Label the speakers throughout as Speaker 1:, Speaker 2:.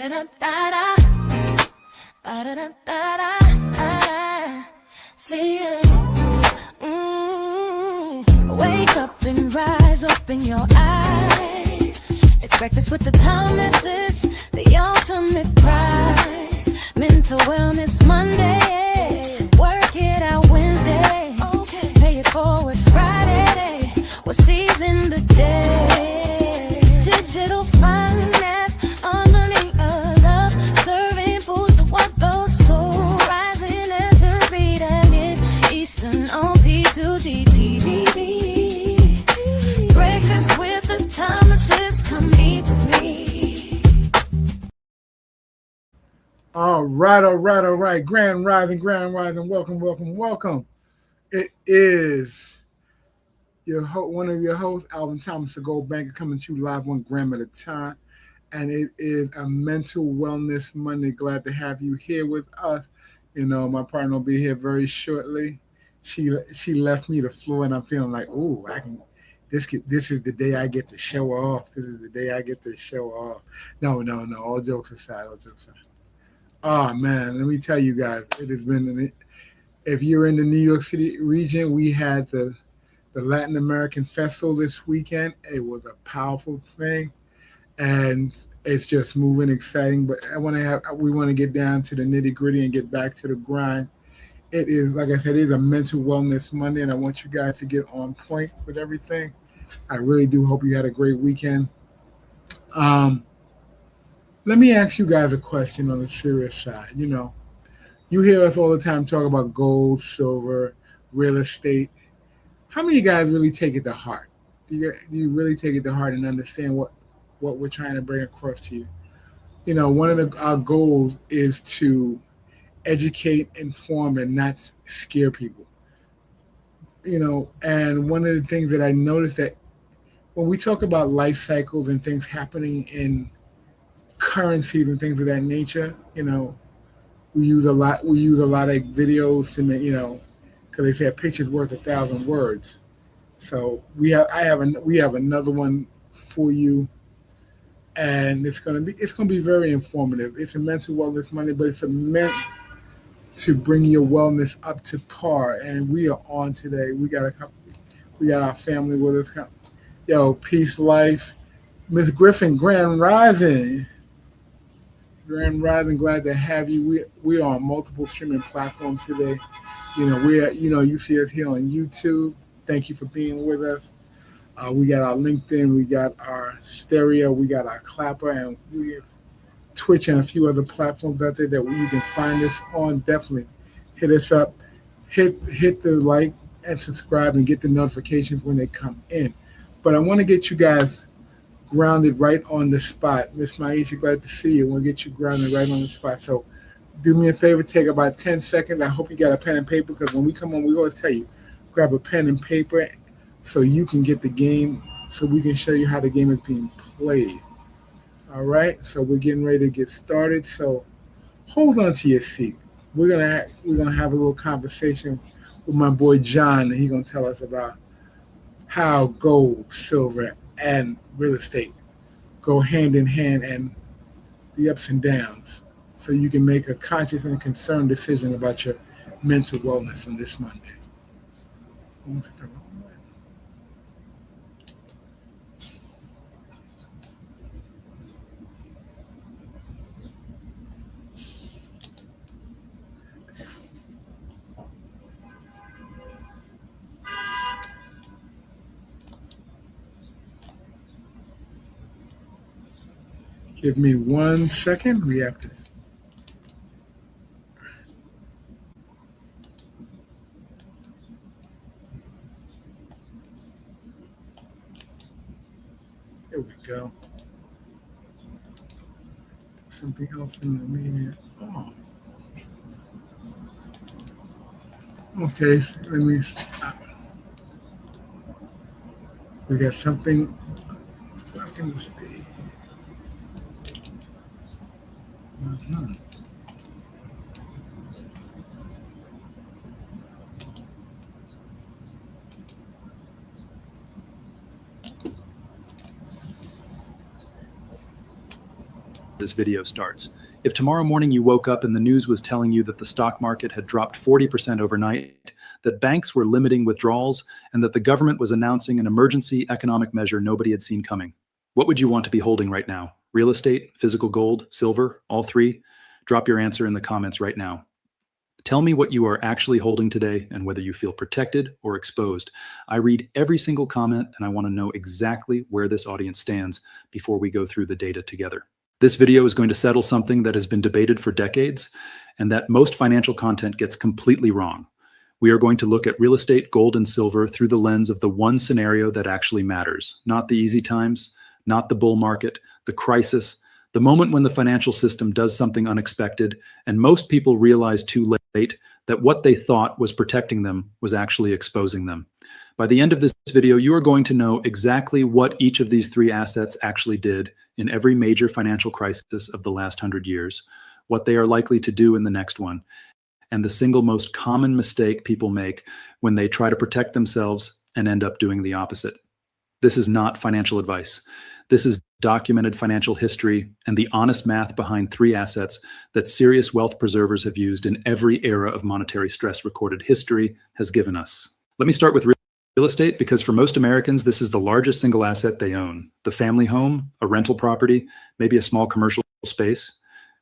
Speaker 1: Ba-da-da-da-da. Ba-da-da-da-da. See ya. Wake up and rise, open your eyes. It's breakfast with the Thomases, the ultimate prize. Mental Wellness Monday, work it out Wednesday, pay it forward Friday, we're seizing the day. Digital finance, harmony of love, serving food for what goes to rising as the beat and it Eastern on P2GTV. Breakfast with the Thomases, come eat with me.
Speaker 2: All right. Grand Rising, welcome. It is one of your hosts, Alvin Thomas, the Gold Banker, coming to you live 1 gram at a time. And it is a Mental Wellness Monday. Glad to have you here with us. You know, my partner will be here very shortly. She left me the floor, and I'm feeling like, ooh, I can. This is the day I get to show off. No. All jokes aside. Oh man, let me tell you guys, it has been. If you're in the New York City region, we had the Latin American Festival this weekend. It was a powerful thing, and it's just moving, exciting. But we want to get down to the nitty gritty and get back to the grind. It is, like I said, it is a Mental Wellness Monday, and I want you guys to get on point with everything. I really do hope you had a great weekend. Let me ask you guys a question on the serious side. You know, you hear us all the time talk about gold, silver, real estate. How many of you guys really take it to heart? Do you really take it to heart and understand what we're trying to bring across to you? You know, one of our goals is to educate, inform, and not scare people. You know, and one of the things that I noticed that when we talk about life cycles and things happening in currencies and things of that nature, you know, we use a lot of videos to make, you know, because they say a picture's worth 1,000 words. So we have another one for you, and it's gonna be very informative. It's a Mental Wellness Monday, but it's meant to bring your wellness up to par. And we are on today. We got our family with us. Yo, peace, life, Miss Griffin, Grand Rising. Glad to have you. We are on multiple streaming platforms today. You know, you see us here on YouTube. Thank you for being with us. We got our LinkedIn, we got our stereo, we got our clapper, and we have Twitch and a few other platforms out there that you can find us on. Definitely hit us up, hit the like and subscribe and get the notifications when they come in. But I want to get you guys grounded right on the spot. Miss Maisha, glad to see you. I want to get you grounded right on the spot. So do me a favor, take about 10 seconds. I hope you got a pen and paper, because when we come on, we always tell you, grab a pen and paper so you can get the game, so we can show you how the game is being played. All right, so we're getting ready to get started. So hold on to your seat. We're gonna have a little conversation with my boy John, and he's gonna tell us about how gold, silver, and real estate go hand in hand, and the ups and downs, so you can make a conscious and concerned decision about your mental wellness on this Monday. Give me 1 second. We have to. There we go. Something else in the media. Oh. Okay, let me stop. We got something. I can see. Mm-hmm.
Speaker 3: this video starts. If tomorrow morning you woke up and the news was telling you that the stock market had dropped 40% overnight, that banks were limiting withdrawals, and that the government was announcing an emergency economic measure nobody had seen coming, what would you want to be holding right now? Real estate, physical gold, silver, all three? Drop your answer in the comments right now. Tell me what you are actually holding today and whether you feel protected or exposed. I read every single comment and I want to know exactly where this audience stands before we go through the data together. This video is going to settle something that has been debated for decades and that most financial content gets completely wrong. We are going to look at real estate, gold, and silver through the lens of the one scenario that actually matters, not the easy times, not the bull market, the crisis, the moment when the financial system does something unexpected, and most people realize too late that what they thought was protecting them was actually exposing them. By the end of this video, you are going to know exactly what each of these three assets actually did in every major financial crisis of the last 100 years, what they are likely to do in the next one, and the single most common mistake people make when they try to protect themselves and end up doing the opposite. This is not financial advice. This is documented financial history and the honest math behind three assets that serious wealth preservers have used in every era of monetary stress recorded history has given us. Let me start with real estate, because for most Americans, this is the largest single asset they own. The family home, a rental property, maybe a small commercial space.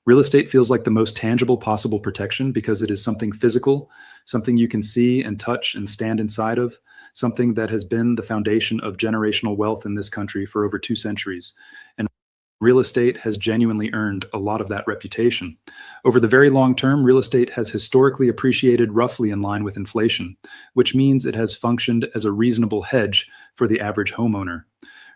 Speaker 3: Real estate feels like the most tangible possible protection because it is something physical, something you can see and touch and stand inside of, something that has been the foundation of generational wealth in this country for over 2 centuries. And real estate has genuinely earned a lot of that reputation. Over the very long term, real estate has historically appreciated roughly in line with inflation, which means it has functioned as a reasonable hedge for the average homeowner.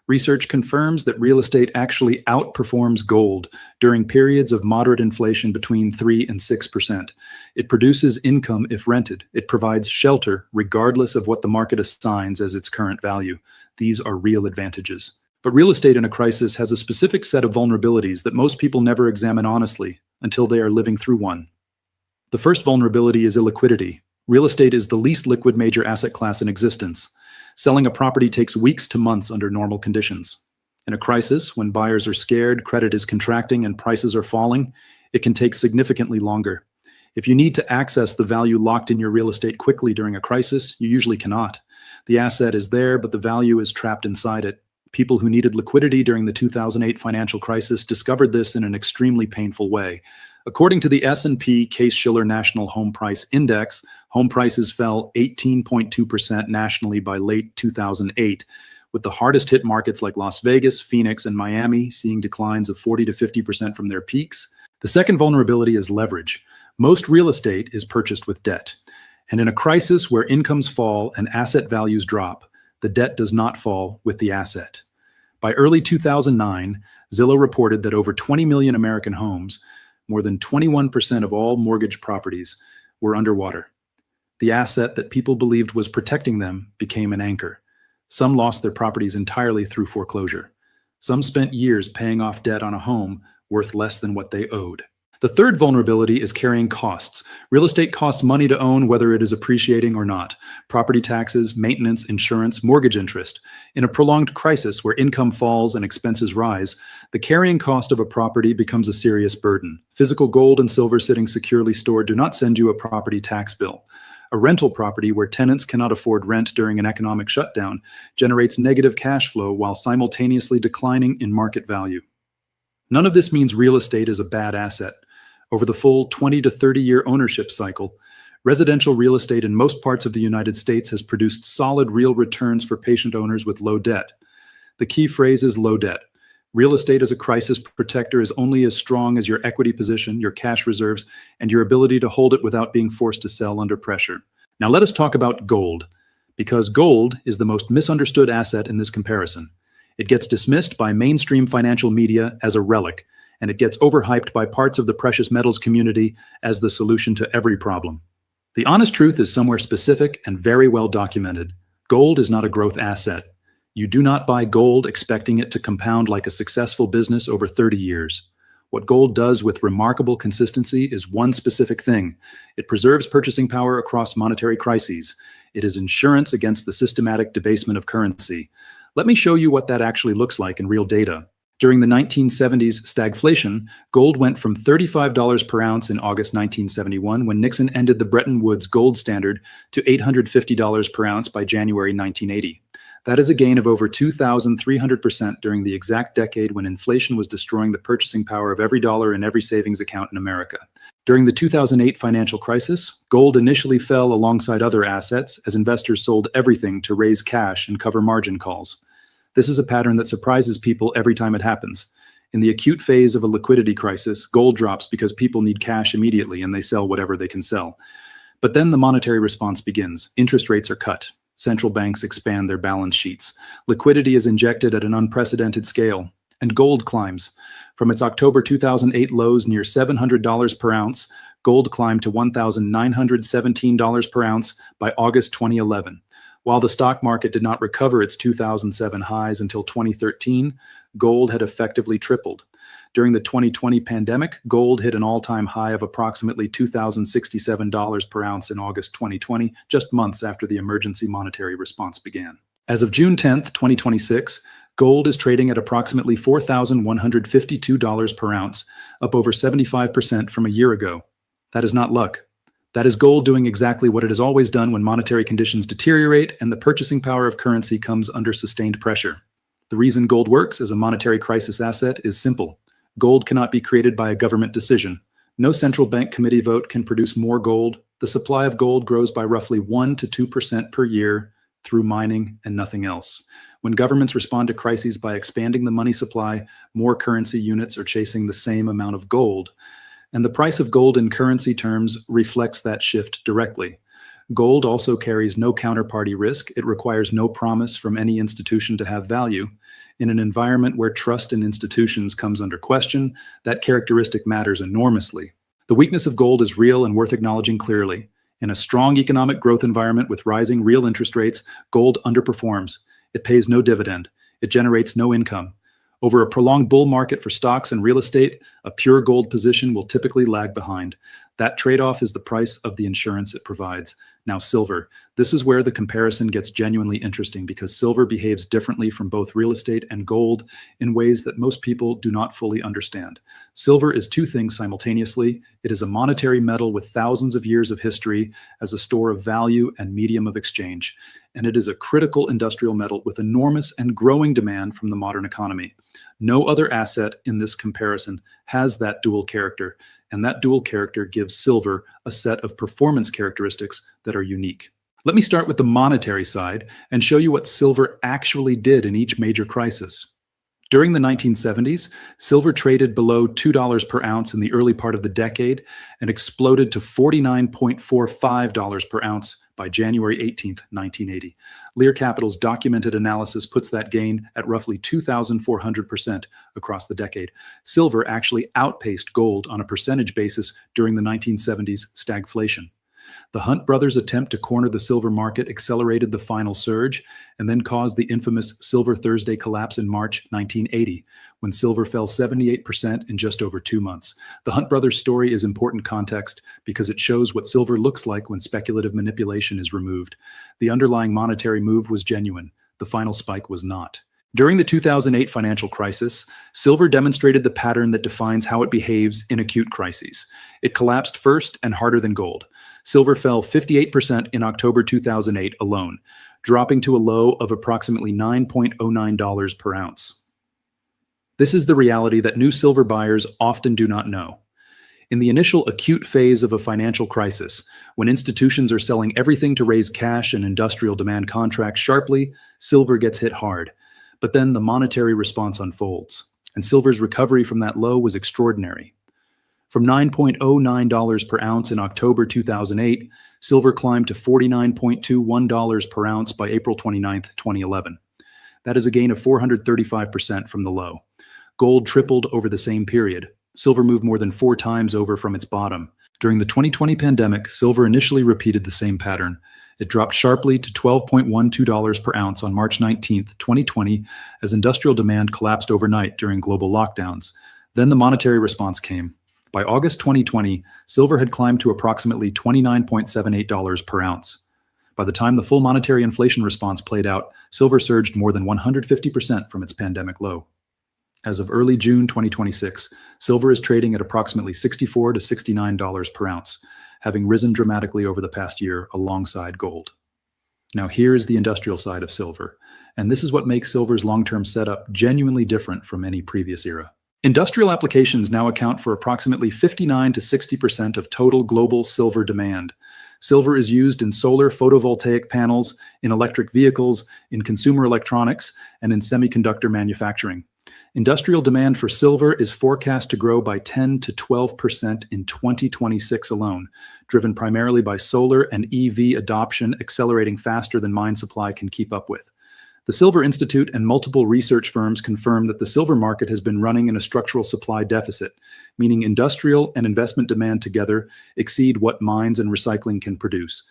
Speaker 3: Research confirms that real estate actually outperforms gold during periods of moderate inflation between 3 and 6%. It produces income if rented. It provides shelter regardless of what the market assigns as its current value. These are real advantages. But real estate in a crisis has a specific set of vulnerabilities that most people never examine honestly until they are living through one. The first vulnerability is illiquidity. Real estate is the least liquid major asset class in existence. Selling a property takes weeks to months under normal conditions. In a crisis, when buyers are scared, credit is contracting, and prices are falling, it can take significantly longer. If you need to access the value locked in your real estate quickly during a crisis, you usually cannot. The asset is there, but the value is trapped inside it. People who needed liquidity during the 2008 financial crisis discovered this in an extremely painful way. According to the S&P Case-Shiller National Home Price Index, home prices fell 18.2% nationally by late 2008, with the hardest hit markets like Las Vegas, Phoenix, and Miami seeing declines of 40 to 50% from their peaks. The second vulnerability is leverage. Most real estate is purchased with debt. And in a crisis where incomes fall and asset values drop, the debt does not fall with the asset. By early 2009, Zillow reported that over 20 million American homes, more than 21% of all mortgage properties, were underwater. The asset that people believed was protecting them became an anchor. Some lost their properties entirely through foreclosure. Some spent years paying off debt on a home worth less than what they owed. The third vulnerability is carrying costs. Real estate costs money to own, whether it is appreciating or not. Property taxes, maintenance, insurance, mortgage interest. In a prolonged crisis where income falls and expenses rise, the carrying cost of a property becomes a serious burden. Physical gold and silver sitting securely stored do not send you a property tax bill. A rental property where tenants cannot afford rent during an economic shutdown generates negative cash flow while simultaneously declining in market value. None of this means real estate is a bad asset. Over the full 20 to 30-year ownership cycle, residential real estate in most parts of the United States has produced solid real returns for patient owners with low debt. The key phrase is low debt. Real estate as a crisis protector is only as strong as your equity position, your cash reserves, and your ability to hold it without being forced to sell under pressure. Now let us talk about gold, because gold is the most misunderstood asset in this comparison. It gets dismissed by mainstream financial media as a relic, and it gets overhyped by parts of the precious metals community as the solution to every problem. The honest truth is somewhere specific and very well documented. Gold is not a growth asset. You do not buy gold expecting it to compound like a successful business over 30 years. What gold does with remarkable consistency is one specific thing. It preserves purchasing power across monetary crises. It is insurance against the systematic debasement of currency. Let me show you what that actually looks like in real data. During the 1970s stagflation, gold went from $35 per ounce in August 1971 when Nixon ended the Bretton Woods gold standard to $850 per ounce by January 1980. That is a gain of over 2,300% during the exact decade when inflation was destroying the purchasing power of every dollar in every savings account in America. During the 2008 financial crisis, gold initially fell alongside other assets as investors sold everything to raise cash and cover margin calls. This is a pattern that surprises people every time it happens. In the acute phase of a liquidity crisis, gold drops because people need cash immediately and they sell whatever they can sell. But then the monetary response begins. Interest rates are cut. Central banks expand their balance sheets. Liquidity is injected at an unprecedented scale. And gold climbs. From its October 2008 lows near $700 per ounce, gold climbed to $1,917 per ounce by August 2011. While the stock market did not recover its 2007 highs until 2013, gold had effectively tripled. During the 2020 pandemic, gold hit an all-time high of approximately $2,067 per ounce in August 2020, just months after the emergency monetary response began. As of June 10, 2026, gold is trading at approximately $4,152 per ounce, up over 75% from a year ago. That is not luck. That is gold doing exactly what it has always done when monetary conditions deteriorate and the purchasing power of currency comes under sustained pressure. The reason gold works as a monetary crisis asset is simple. Gold cannot be created by a government decision. No central bank committee vote can produce more gold. The supply of gold grows by roughly 1 to 2% per year through mining and nothing else. When governments respond to crises by expanding the money supply, more currency units are chasing the same amount of gold. And the price of gold in currency terms reflects that shift directly. Gold also carries no counterparty risk. It requires no promise from any institution to have value. In an environment where trust in institutions comes under question, that characteristic matters enormously. The weakness of gold is real and worth acknowledging clearly. In a strong economic growth environment with rising real interest rates, gold underperforms. It pays no dividend. It generates no income. Over a prolonged bull market for stocks and real estate, a pure gold position will typically lag behind. That trade-off is the price of the insurance it provides. Now, silver. This is where the comparison gets genuinely interesting because silver behaves differently from both real estate and gold in ways that most people do not fully understand. Silver is two things simultaneously. It is a monetary metal with thousands of years of history as a store of value and medium of exchange. And it is a critical industrial metal with enormous and growing demand from the modern economy. No other asset in this comparison has that dual character, and that dual character gives silver a set of performance characteristics that are unique. Let me start with the monetary side and show you what silver actually did in each major crisis. During the 1970s, silver traded below $2 per ounce in the early part of the decade and exploded to $49.45 per ounce by January 18, 1980. Lear Capital's documented analysis puts that gain at roughly 2,400% across the decade. Silver actually outpaced gold on a percentage basis during the 1970s stagflation. The Hunt brothers' attempt to corner the silver market accelerated the final surge and then caused the infamous Silver Thursday collapse in March 1980, when silver fell 78% in just over 2 months. The Hunt brothers' story is important context because it shows what silver looks like when speculative manipulation is removed. The underlying monetary move was genuine. The final spike was not. During the 2008 financial crisis, silver demonstrated the pattern that defines how it behaves in acute crises. It collapsed first and harder than gold. Silver fell 58% in October 2008 alone, dropping to a low of approximately $9.09 per ounce. This is the reality that new silver buyers often do not know. In the initial acute phase of a financial crisis, when institutions are selling everything to raise cash and industrial demand contracts sharply, silver gets hit hard. But then the monetary response unfolds, and silver's recovery from that low was extraordinary. From $9.09 per ounce in October 2008, silver climbed to $49.21 per ounce by April 29, 2011. That is a gain of 435% from the low. Gold tripled over the same period. Silver moved more than 4 times over from its bottom. During the 2020 pandemic, silver initially repeated the same pattern. It dropped sharply to $12.12 per ounce on March 19, 2020, as industrial demand collapsed overnight during global lockdowns. Then the monetary response came. By August 2020, silver had climbed to approximately $29.78 per ounce. By the time the full monetary inflation response played out, silver surged more than 150% from its pandemic low. As of early June 2026, silver is trading at approximately $64 to $69 per ounce, having risen dramatically over the past year alongside gold. Now here is the industrial side of silver, and this is what makes silver's long-term setup genuinely different from any previous era. Industrial applications now account for approximately 59 to 60% of total global silver demand. Silver is used in solar photovoltaic panels, in electric vehicles, in consumer electronics, and in semiconductor manufacturing. Industrial demand for silver is forecast to grow by 10 to 12% in 2026 alone, driven primarily by solar and EV adoption accelerating faster than mine supply can keep up with. The Silver Institute and multiple research firms confirm that the silver market has been running in a structural supply deficit, meaning industrial and investment demand together exceed what mines and recycling can produce.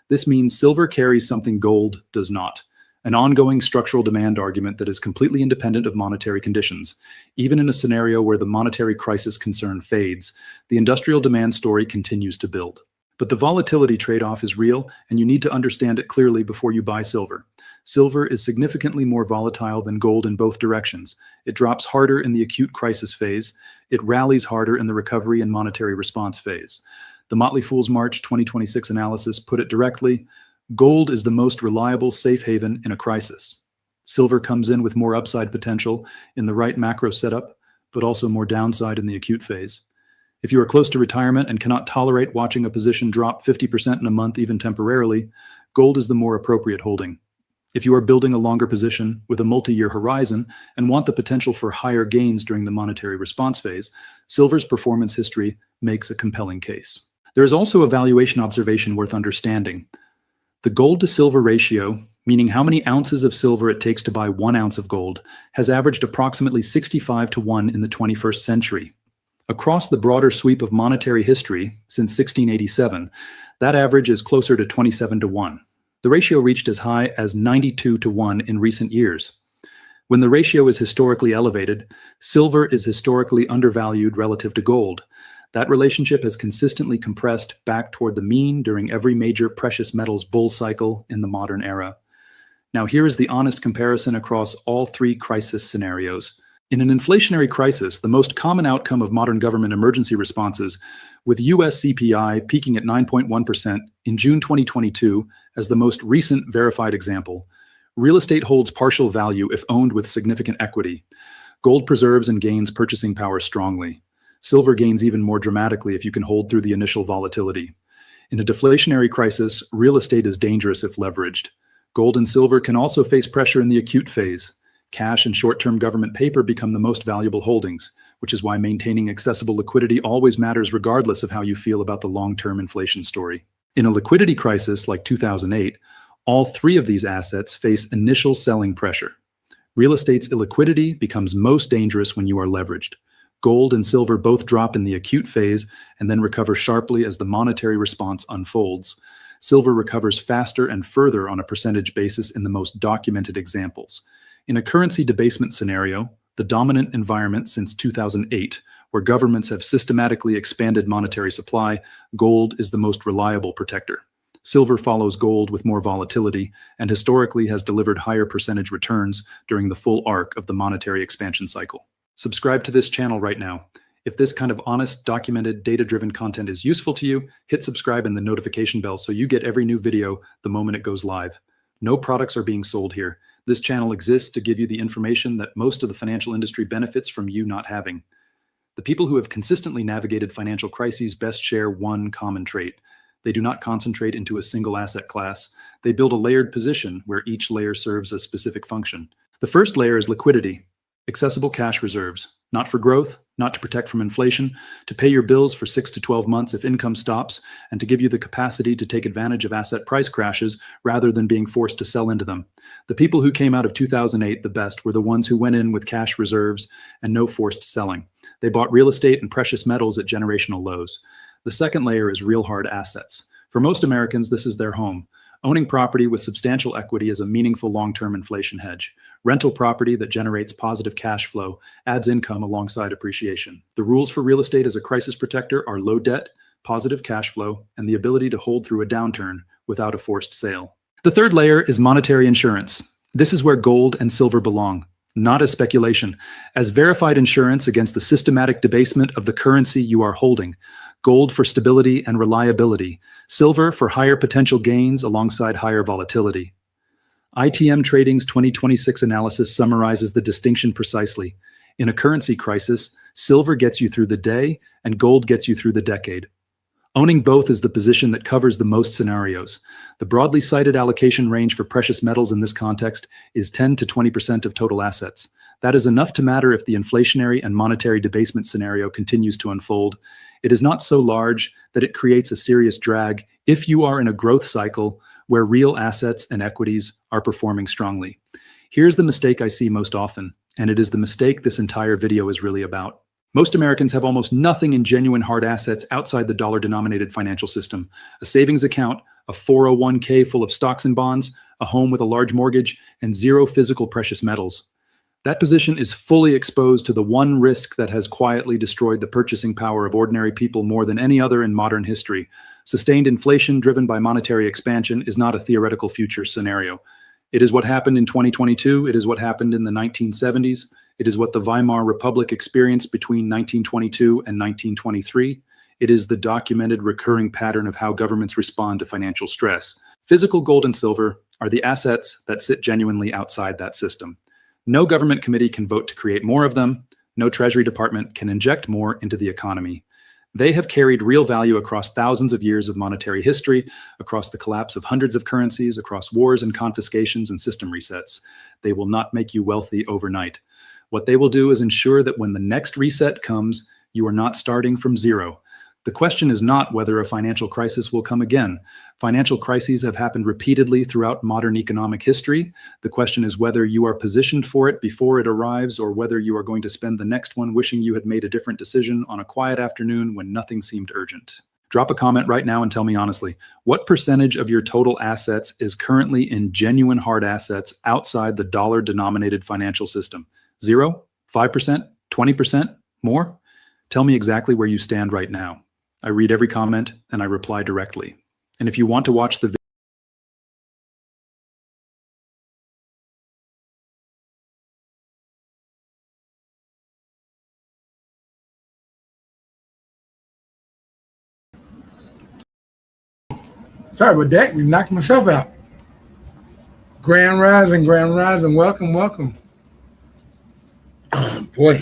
Speaker 3: This means silver carries something gold does not: an ongoing structural demand argument that is completely independent of monetary conditions. Even in a scenario where the monetary crisis concern fades, the industrial demand story continues to build. But the volatility trade-off is real, and you need to understand it clearly before you buy silver. Silver is significantly more volatile than gold in both directions. It drops harder in the acute crisis phase. It rallies harder in the recovery and monetary response phase. The Motley Fool's March 2026 analysis put it directly: gold is the most reliable safe haven in a crisis. Silver comes in with more upside potential in the right macro setup, but also more downside in the acute phase. If you are close to retirement and cannot tolerate watching a position drop 50% in a month, even temporarily, gold is the more appropriate holding. If you are building a longer position with a multi-year horizon and want the potential for higher gains during the monetary response phase, silver's performance history makes a compelling case. There is also a valuation observation worth understanding. The gold to silver ratio, meaning how many ounces of silver it takes to buy 1 ounce of gold, has averaged approximately 65 to 1 in the 21st century. Across the broader sweep of monetary history since 1687, that average is closer to 27 to 1. The ratio reached as high as 92 to 1 in recent years. When the ratio is historically elevated, silver is historically undervalued relative to gold. That relationship has consistently compressed back toward the mean during every major precious metals bull cycle in the modern era. Now here is the honest comparison across all 3 crisis scenarios. In an inflationary crisis, the most common outcome of modern government emergency responses, with US CPI peaking at 9.1% in June 2022 as the most recent verified example, real estate holds partial value if owned with significant equity. Gold preserves and gains purchasing power strongly. Silver gains even more dramatically if you can hold through the initial volatility. In a deflationary crisis, real estate is dangerous if leveraged. Gold and silver can also face pressure in the acute phase. Cash and short-term government paper become the most valuable holdings, which is why maintaining accessible liquidity always matters regardless of how you feel about the long-term inflation story. In a liquidity crisis like 2008, all 3 of these assets face initial selling pressure. Real estate's illiquidity becomes most dangerous when you are leveraged. Gold and silver both drop in the acute phase and then recover sharply as the monetary response unfolds. Silver recovers faster and further on a percentage basis in the most documented examples. In a currency debasement scenario, the dominant environment since 2008, where governments have systematically expanded monetary supply, gold is the most reliable protector. Silver follows gold with more volatility and historically has delivered higher percentage returns during the full arc of the monetary expansion cycle. Subscribe to this channel right now. If this kind of honest, documented, data-driven content is useful to you, hit subscribe and the notification bell so you get every new video the moment it goes live. No products are being sold here. This channel exists to give you the information that most of the financial industry benefits from you not having. The people who have consistently navigated financial crises best share one common trait. They do not concentrate into a single asset class. They build a layered position where each layer serves a specific function. The first layer is liquidity. Accessible cash reserves, not for growth, not to protect from inflation, to pay your bills for 6 to 12 months if income stops, and to give you the capacity to take advantage of asset price crashes rather than being forced to sell into them. The people who came out of 2008 the best were the ones who went in with cash reserves and no forced selling. They bought real estate and precious metals at generational lows. The second layer is real hard assets. For most Americans, this is their home. Owning property with substantial equity is a meaningful long-term inflation hedge. Rental property that generates positive cash flow adds income alongside appreciation. The rules for real estate as a crisis protector are low debt, positive cash flow, and the ability to hold through a downturn without a forced sale. The third layer is monetary insurance. This is where gold and silver belong. not as speculation, as verified insurance against the systematic debasement of the currency you are holding. Gold for stability and reliability, silver for higher potential gains alongside higher volatility. ITM Trading's 2026 analysis summarizes the distinction precisely. In a currency crisis, silver gets you through the day and gold gets you through the decade. Owning both is the position that covers the most scenarios. The broadly cited allocation range for precious metals in this context is 10 to 20% of total assets. That is enough to matter if the inflationary and monetary debasement scenario continues to unfold. It is not so large that it creates a serious drag if you are in a growth cycle where real assets and equities are performing strongly. Here's the mistake I see most often, and it is the mistake this entire video is really about. Most Americans have almost nothing in genuine hard assets outside the dollar-denominated financial system. A savings account, a 401k full of stocks and bonds, a home with a large mortgage, and zero physical precious metals. That position is fully exposed to the one risk that has quietly destroyed the purchasing power of ordinary people more than any other in modern history. Sustained inflation driven by monetary expansion is not a theoretical future scenario. It is what happened in 2022. It is what happened in the 1970s. It is what the Weimar Republic experienced between 1922 and 1923. It is the documented recurring pattern of how governments respond to financial stress. Physical gold and silver are the assets that sit genuinely outside that system. No government committee can vote to create more of them. No Treasury Department can inject more into the economy. They have carried real value across thousands of years of monetary history, across the collapse of hundreds of currencies, across wars and confiscations and system resets. They will not make you wealthy overnight. What they will do is ensure that when the next reset comes, you are not starting from zero. The question is not whether a financial crisis will come again. Financial crises have happened repeatedly throughout modern economic history. The question is whether you are positioned for it before it arrives, or whether you are going to spend the next one wishing you had made a different decision on a quiet afternoon when nothing seemed urgent. Drop a comment right now and tell me honestly, what percentage of your total assets is currently in genuine hard assets outside the dollar-denominated financial system? 0? 5%? 20%? More? Tell me exactly where you stand right now. I read every comment and I reply directly. And if you want to watch the video,
Speaker 2: Sorry about that. You knocked myself out. Grand Rising, welcome, welcome. Oh, boy.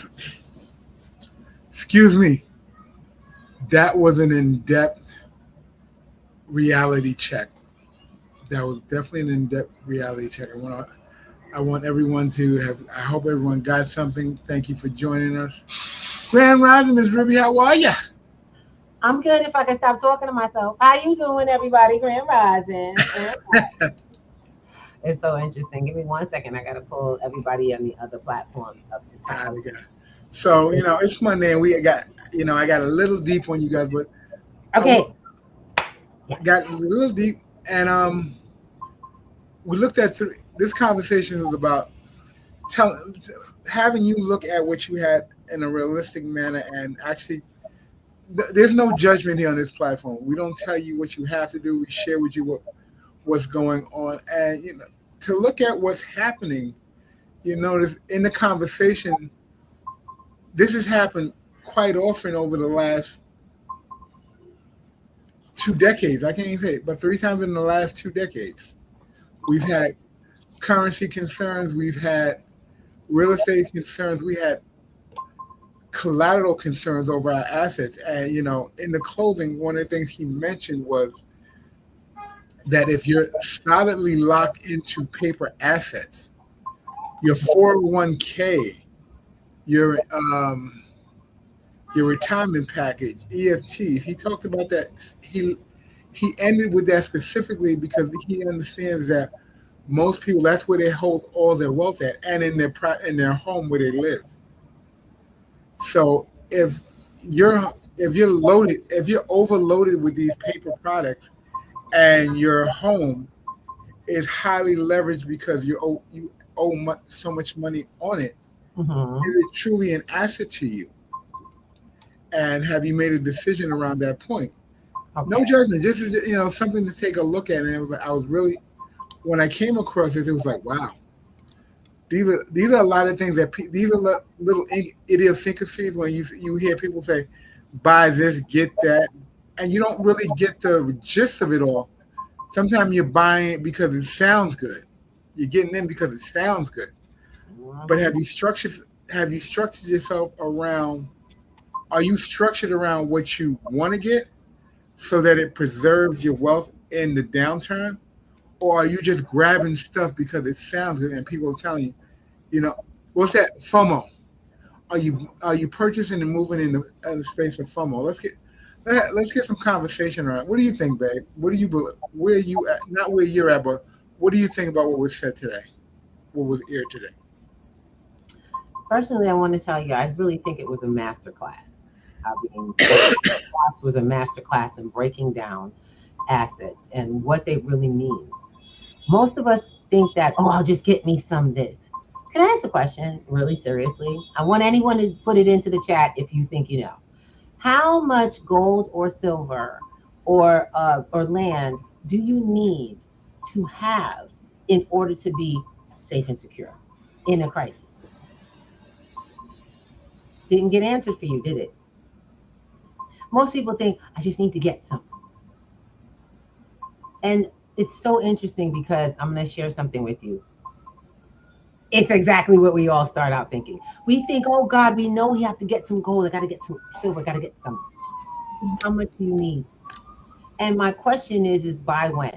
Speaker 2: Excuse me. That was an in-depth reality check. That was definitely an in-depth reality check. I want everyone to have, I hope everyone got something. Thank you for joining us. Grand Rising, Ms. Ruby, how are you?
Speaker 4: I'm good if I can stop talking to myself. How you doing, everybody? Grand Rising. It's so interesting. Give me 1 second. I got to pull everybody on the other platforms up to time.
Speaker 2: So, it's Monday and we got, I got a little deep on you guys, but
Speaker 4: okay.
Speaker 2: Got a little deep, and we looked at this conversation was about having you look at what you had in a realistic manner, and actually, there's no judgment here on this platform. We don't tell you what you have to do. We share with you what's going on, and to look at what's happening. Notice in the conversation, this has happened quite often over the last 2 decades. I can't even say it, but 3 times in the last 2 decades. We've had currency concerns. We've had real estate concerns. We had collateral concerns over our assets. And, in the closing, one of the things he mentioned was that if you're solidly locked into paper assets, your 401k, your retirement package, EFTs. He talked about that. He ended with that specifically because he understands that most people, that's where they hold all their wealth at, and in their home where they live. So if you're overloaded with these paper products, and your home is highly leveraged because you owe so much money on it, is it truly an asset to you? And have you made a decision around that point? Okay. No judgment, just something to take a look at. And I was really, when I came across this, it was like, wow, these are a lot of things that these are little idiosyncrasies when you hear people say, "Buy this, get that," and you don't really get the gist of it all. Sometimes you're buying it because it sounds good. You're getting in because it sounds good. But have you structured yourself around? Are you structured around what you want to get so that it preserves your wealth in the downturn, or are you just grabbing stuff because it sounds good and people are telling you, what's that FOMO? Are you purchasing and moving in the space of FOMO? Let's get some conversation around. What do you think, babe? What do you believe? Where are you at? Not where you're at, but what do you think about what was said today? What was aired today?
Speaker 4: Personally, I want to tell you, I really think it was a master class. I mean, the class was a master class in breaking down assets and what they really means. Most of us think that, oh, I'll just get me some this. Can I ask a question really seriously? I want anyone to put it into the chat if you think you know. How much gold or silver or land do you need to have in order to be safe and secure in a crisis? Didn't get answered for you, did it? Most people think, I just need to get some. And it's so interesting because I'm going to share something with you. It's exactly what we all start out thinking. We think, oh God, we know we have to get some gold. I got to get some silver. I got to get some. How much do you need? And my question is by when?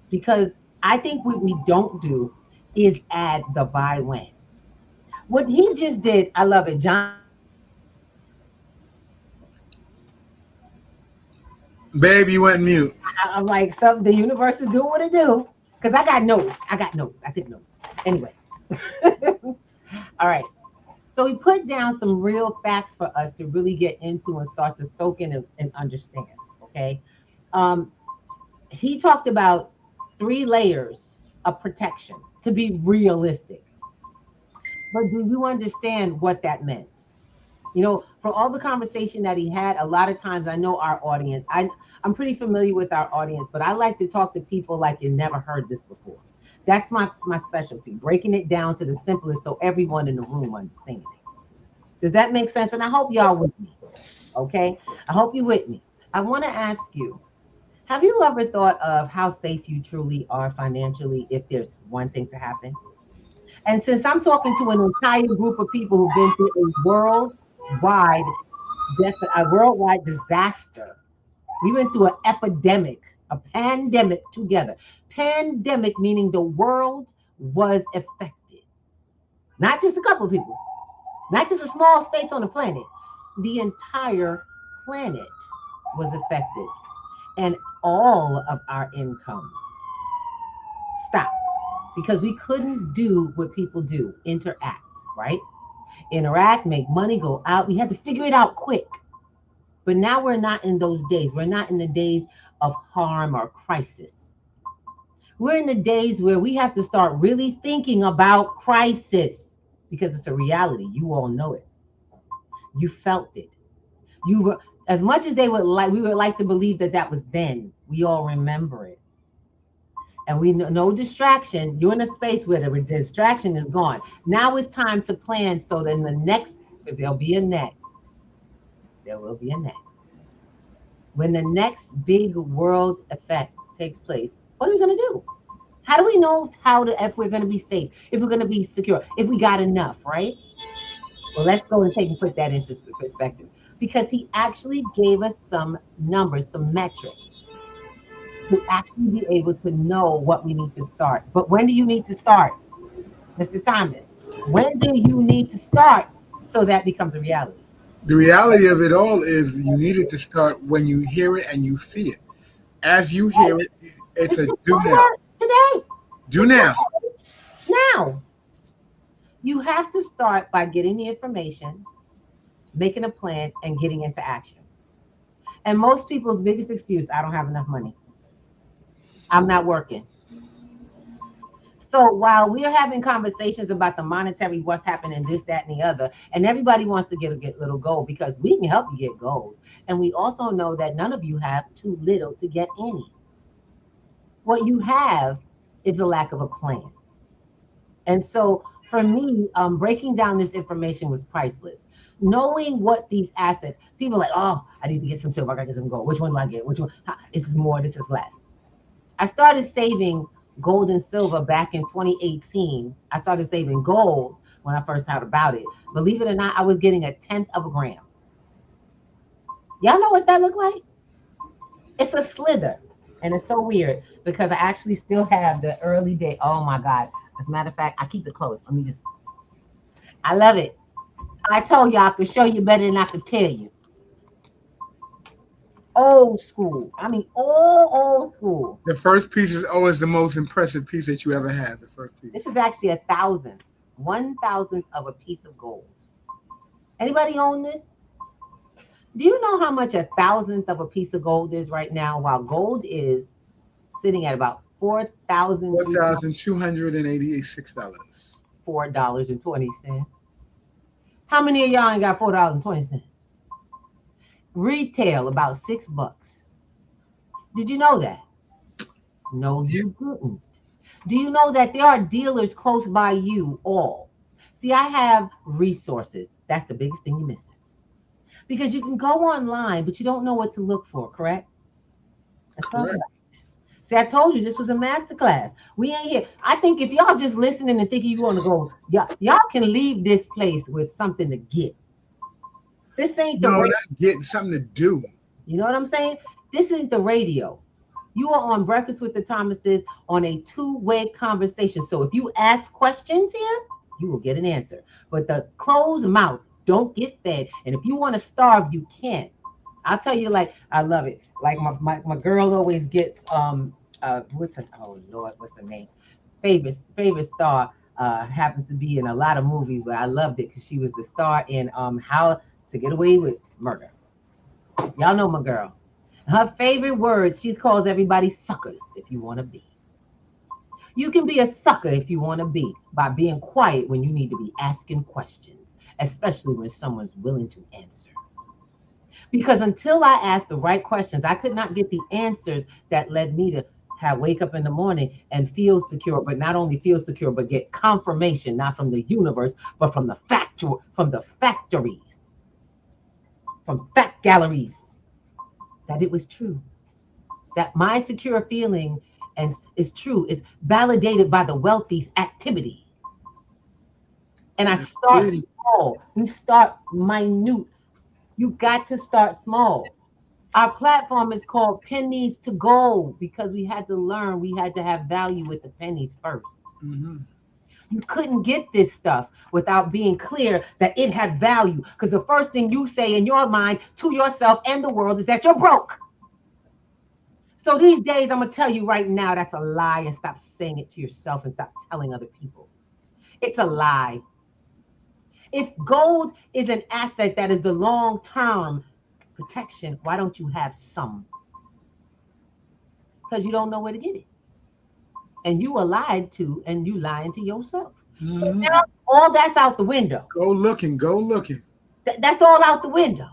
Speaker 4: Because I think what we don't do is add the by when. What he just did, I love it. John.
Speaker 2: Babe, you went mute.
Speaker 4: I'm like, the universe is doing what it do. Because I got notes. I took notes. Anyway. All right. So he put down some real facts for us to really get into and start to soak in and understand. Okay. He talked about 3 layers of protection to be realistic. But do you understand what that meant? For all the conversation that he had, a lot of times I know our audience, I'm pretty familiar with our audience, but I like to talk to people like you never heard this before. That's my specialty, breaking it down to the simplest so everyone in the room understands. Does that make sense? And I hope y'all with me, okay? I hope you with me. I want to ask you, have you ever thought of how safe you truly are financially if there's one thing to happen? And since I'm talking to an entire group of people who've been through a worldwide disaster, we went through an epidemic, a pandemic together. Pandemic meaning the world was affected. Not just a couple of people, not just a small space on the planet. The entire planet was affected. And all of our incomes stopped because we couldn't do what people do, interact, right? Interact, make money, go out. We had to figure it out quick. But now we're not in those days. We're not in the days of harm or crisis. We're in the days where we have to start really thinking about crisis because it's a reality. You all know it. You felt it. As much as we would like to believe that was then, we all remember it. And we know no distraction. You're in a space where the distraction is gone. Now it's time to plan so that in the next, because there'll be a next. There will be a next. When the next big world effect takes place, what are we going to do? How do we know if we're going to be safe, if we're going to be secure, if we got enough, right? Well, let's go and put that into perspective because he actually gave us some numbers, some metrics to actually be able to know what we need to start. But when do you need to start, Mr. Thomas? When do you need to start so that becomes a reality?
Speaker 2: The reality of it all is you needed to start when you hear it and you see it. As you hear it, it's a do now.
Speaker 4: Today.
Speaker 2: Do now.
Speaker 4: Now. You have to start by getting the information, making a plan, and getting into action. And most people's biggest excuse, I don't have enough money. I'm not working. So while we're having conversations about the monetary, what's happening, this, that, and the other, and everybody wants to get a little gold because we can help you get gold. And we also know that none of you have too little to get any. What you have is a lack of a plan. And so For me, breaking down this information was priceless. Knowing what these assets, people are like, oh, I need to get some silver, I gotta get some gold. Which one do I get? Which one? This is more, this is less. I started saving gold and silver back in 2018. I started saving gold when I first heard about it. Believe it or not, I was getting 1/10 of a gram. Y'all know what that looked like? It's a slither. And it's so weird because I actually still have the early day. Oh my God. As a matter of fact, I keep it close. Let me just, I love it. I told you I could show you better than I could tell you. Old school. I mean, old school.
Speaker 2: The first piece is always the most impressive piece that you ever had. The first piece.
Speaker 4: This is actually 1,000. 1,000th of a piece of gold. Anybody own this? Do you know how much 1,000th of a piece of gold is right now? While gold is sitting at about
Speaker 2: $4,286.
Speaker 4: $4.20. How many of y'all ain't got $4.20? Retail about $6. Did you know that? No, you didn't. Do you know that there are dealers close by you all? See, I have resources. That's the biggest thing you're missing. Because you can go online, but you don't know what to look for, correct? That's all. See, I told you this was a masterclass. We ain't here. I think if y'all just listening and thinking you want to go, y'all can leave this place with something to get. This ain't the radio.
Speaker 2: Not getting something to do.
Speaker 4: You know what I'm saying? This isn't the radio. You are on Breakfast with the Thomases on a two-way conversation. So if you ask questions here, you will get an answer. But the closed mouth, don't get fed. And if you want to starve, you can. I'll tell you, like, I love it. Like my girl always gets what's her, oh Lord, what's her name? Favorite star happens to be in a lot of movies, but I loved it because she was the star in How to Get Away with Murder. Y'all know my girl. Her favorite words, she calls everybody suckers if you want to be. You can be a sucker if you want to be by being quiet when you need to be asking questions, especially when someone's willing to answer. Because until I asked the right questions, I could not get the answers that led me to wake up in the morning and feel secure, but not only feel secure, but get confirmation, not from the universe, but from the factories, from fact galleries, that it was true. That my secure feeling is true, is validated by the wealthy's activity. And I start small. We start minute. You got to start small. Our platform is called Pennies to Gold because we had to learn, we had to have value with the pennies first. Mm-hmm. You couldn't get this stuff without being clear that it had value. Because the first thing you say in your mind to yourself and the world is that you're broke. So these days, I'm going to tell you right now, that's a lie, and stop saying it to yourself and stop telling other people. It's a lie. If gold is an asset that is the long-term protection, why don't you have some? It's because you don't know where to get it. And you are lied to, and you lying to yourself. Mm-hmm. So now all that's out the window.
Speaker 2: Go looking.
Speaker 4: That's all out the window.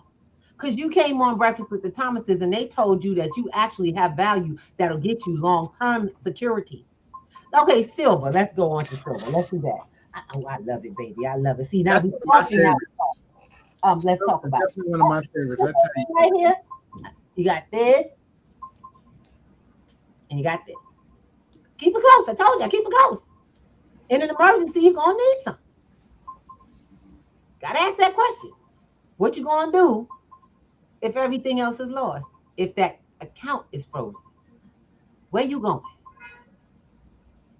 Speaker 4: Because you came on Breakfast with the Thomases and they told you that you actually have value that'll get you long-term security. Okay, silver. Let's go on to silver. Let's do that. I love it, baby. I love it. See, now we're talking now. Let's talk about it.
Speaker 2: One of my favorites. That's
Speaker 4: right here. You got this. And you got this. Keep it close. I told you, keep it close. In an emergency, you're going to need some. Got to ask that question. What you going to do if everything else is lost? If that account is frozen? Where you going?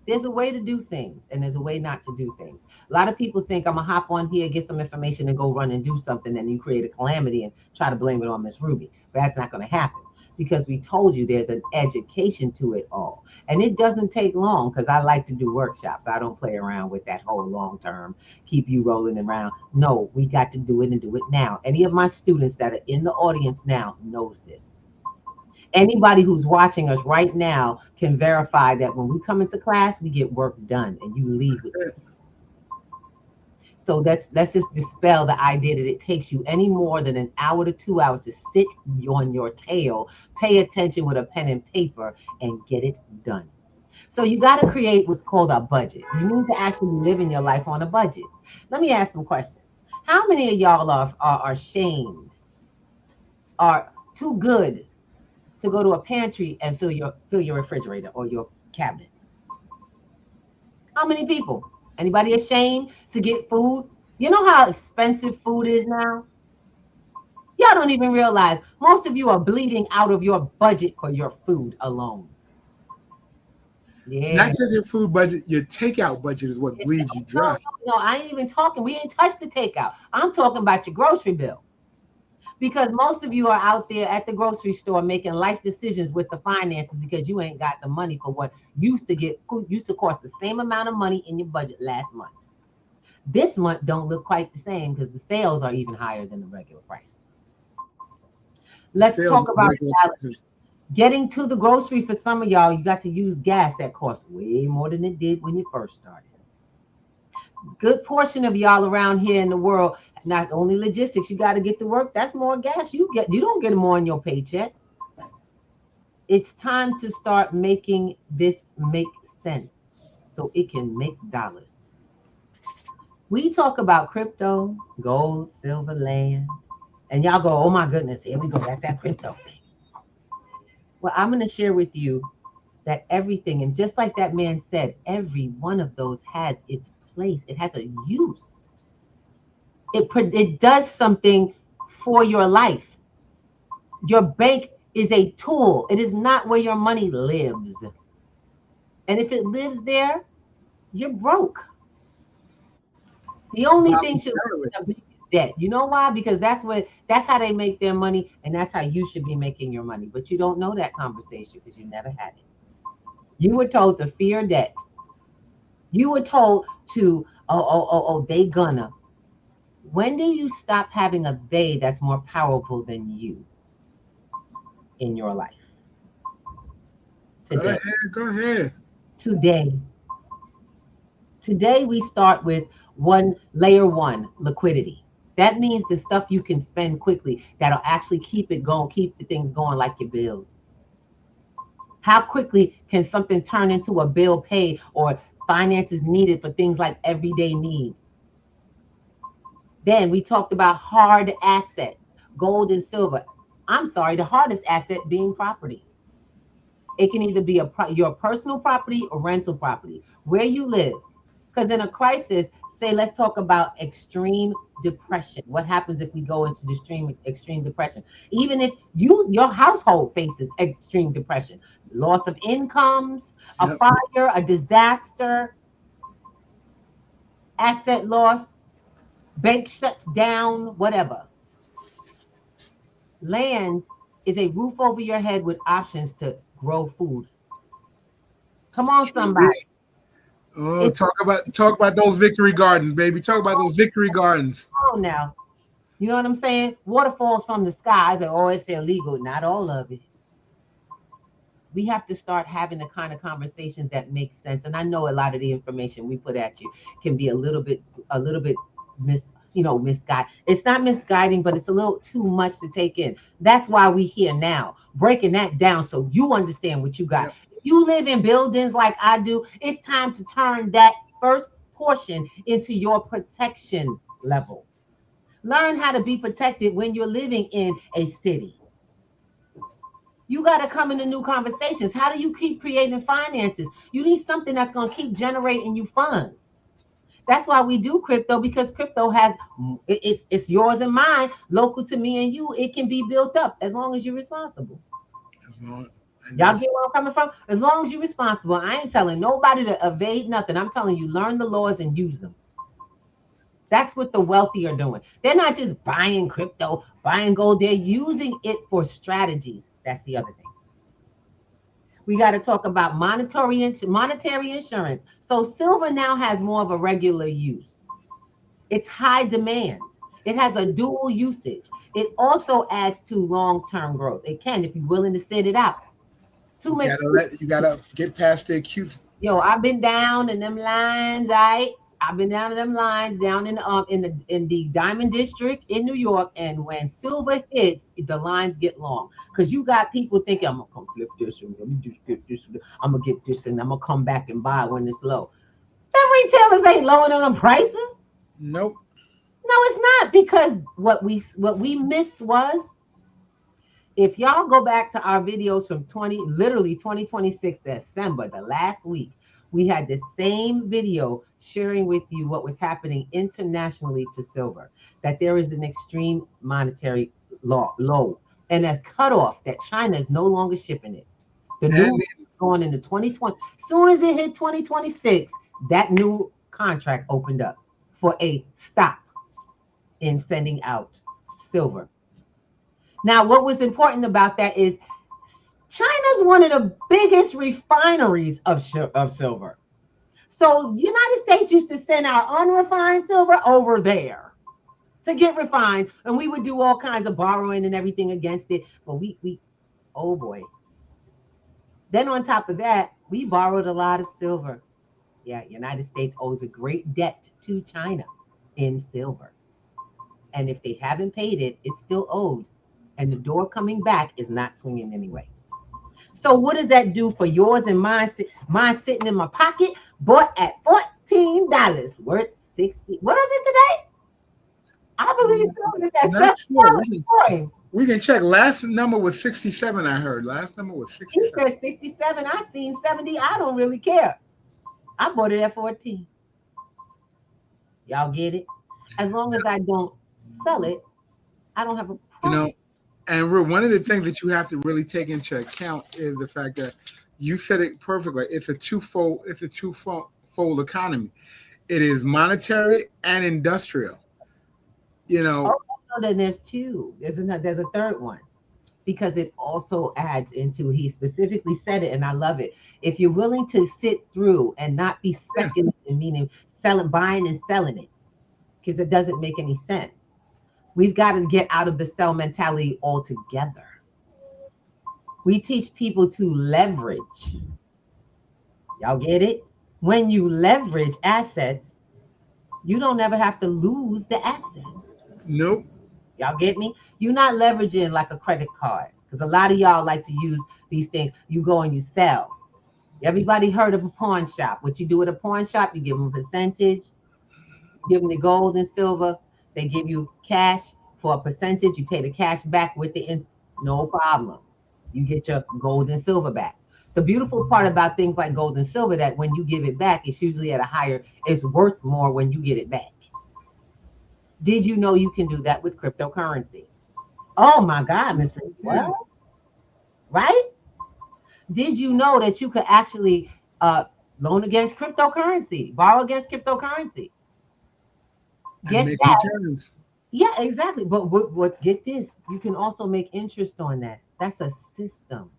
Speaker 4: There's a way to do things, and there's a way not to do things. A lot of people think I'm going to hop on here, get some information, and go run and do something, and you create a calamity and try to blame it on Miss Ruby. But that's not going to happen. Because we told you there's an education to it all. And it doesn't take long because I like to do workshops. I don't play around with that whole long term, keep you rolling around. No, we got to do it and do it now. Any of my students that are in the audience now knows this. Anybody who's watching us right now can verify that when we come into class, we get work done and you leave with it. So let's just dispel the idea that it takes you any more than an hour to 2 hours to sit on your tail, pay attention with a pen and paper, and get it done. So you got to create what's called a budget. You need to actually live in your life on a budget. Let me ask some questions. How many of y'all are shamed, are too good to go to a pantry and fill your refrigerator or your cabinets? How many people? Anybody ashamed to get food? You know how expensive food is now? Y'all don't even realize most of you are bleeding out of your budget for your food alone. Yeah.
Speaker 2: Not just your food budget, your takeout budget is what bleeds you dry.
Speaker 4: No, I ain't even talking. We ain't touched the takeout. I'm talking about your grocery bill. Because most of you are out there at the grocery store making life decisions with the finances because you ain't got the money for what used to cost the same amount of money in your budget last month. This month don't look quite the same because the sales are even higher than the regular price. Let's talk about getting to the grocery. For some of y'all, you got to use gas that costs way more than it did when you first started. Good portion of y'all around here in the world, not only logistics, you got to get to work. That's more gas you get. You don't get more in your paycheck. It's time to start making this make sense so it can make dollars. We talk about crypto, gold, silver, land, and y'all go, oh my goodness, here we go. That's that crypto thing. Well, I'm going to share with you that everything, and just like that man said, every one of those has its place. It has a use. It does something for your life. Your bank is a tool. It is not where your money lives. And if it lives there, you're broke. The only thing should be debt. You know why? Because that's how they make their money, and that's how you should be making your money. But you don't know that conversation because you never had it. You were told to fear debt. You were told to, they gonna. When do you stop having a they that's more powerful than you in your life? Today.
Speaker 2: Go ahead.
Speaker 4: Today we start with layer one, liquidity. That means the stuff you can spend quickly that'll actually keep it going, keep the things going, like your bills. How quickly can something turn into a bill paid or finances needed for things like everyday needs? Then we talked about hard assets, gold and silver. I'm sorry, the hardest asset being property. It can either be your personal property or rental property, where you live. Because in a crisis, say, let's talk about extreme depression. What happens if we go into extreme depression? Even if your household faces extreme depression, loss of incomes, a fire, a disaster, asset loss, bank shuts down, whatever. Land is a roof over your head with options to grow food. Come on, somebody.
Speaker 2: Oh, talk about those victory gardens, baby. Talk about those victory gardens.
Speaker 4: Oh, now, you know what I'm saying? Water falls from the skies, and it's illegal. Not all of it. We have to start having the kind of conversations that make sense. And I know a lot of the information we put at you can be a little bit misguided. It's not misguiding, but it's a little too much to take in. That's why we here now, breaking that down so you understand what you got. Yep. You live in buildings like I do. It's time to turn that first portion into your protection level. Learn how to be protected when you're living in a city. You got to come into new conversations. How do you keep creating finances? You need something that's going to keep generating you funds. That's why we do crypto, because crypto has, it's yours and mine, local to me and you. It can be built up as long as you're responsible. Y'all get where I'm coming from? As long as you're responsible. I ain't telling nobody to evade nothing. I'm telling you, learn the laws and use them. That's what the wealthy are doing. They're not just buying crypto, buying gold. They're using it for strategies. That's the other thing. We got to talk about monetary insurance. So silver now has more of a regular use. It's high demand. It has a dual usage. It also adds to long-term growth. It can, if you're willing to sit it out.
Speaker 2: You gotta get past the acute.
Speaker 4: Yo, I've been down in them lines. I've been down in them lines down in the Diamond District in New York, and when silver hits, the lines get long because you got people thinking I'm gonna come flip this and let me just get this. I'm gonna get this and I'm gonna come back and buy when it's low. The retailers ain't lowering on them prices.
Speaker 2: Nope.
Speaker 4: No, it's not, because what we missed was, if y'all go back to our videos from 2026 December, the last week, we had the same video sharing with you what was happening internationally to silver, that there is an extreme monetary low and a cutoff that China is no longer shipping it. The new going into 2020. As soon as it hit 2026, that new contract opened up for a stop in sending out silver. Now, what was important about that is China's one of the biggest refineries of silver. So United States used to send our unrefined silver over there to get refined, and we would do all kinds of borrowing and everything against it. But we oh boy. Then on top of that, we borrowed a lot of silver. Yeah, United States owes a great debt to China in silver. And if they haven't paid it, it's still owed. And the door coming back is not swinging anyway. So what does that do for yours and mine? Mine sitting in my pocket, bought at $14, worth 60. What is it today? I believe it's at $7.
Speaker 2: We can check. Last number was 67, I heard. Last number was 67.
Speaker 4: He said 67. I seen 70. I don't really care. I bought it at 14. Y'all get it? As long as I don't sell it, I don't have a problem.
Speaker 2: And one of the things that you have to really take into account is the fact that you said it perfectly. It's a twofold economy. It is monetary and industrial.
Speaker 4: Oh, then there's two. There's a third one, because it also adds into, he specifically said it, and I love it. If you're willing to sit through and not be speculating, meaning buying and selling it, because it doesn't make any sense. We've got to get out of the sell mentality altogether. We teach people to leverage. Y'all get it? When you leverage assets, you don't ever have to lose the asset.
Speaker 2: Nope.
Speaker 4: Y'all get me? You're not leveraging like a credit card, because a lot of y'all like to use these things. You go and you sell. Everybody heard of a pawn shop. What you do at a pawn shop, you give them a percentage, give them the gold and silver. They give you cash for a percentage. You pay the cash back with no problem. You get your gold and silver back. The beautiful part about things like gold and silver, that when you give it back, it's usually at it's worth more when you get it back. Did you know you can do that with cryptocurrency? Oh my God, Mr. Well, right? Did you know that you could actually loan against cryptocurrency, borrow against cryptocurrency? Get that. Yeah, exactly. But what get this, you can also make interest on that. That's a system.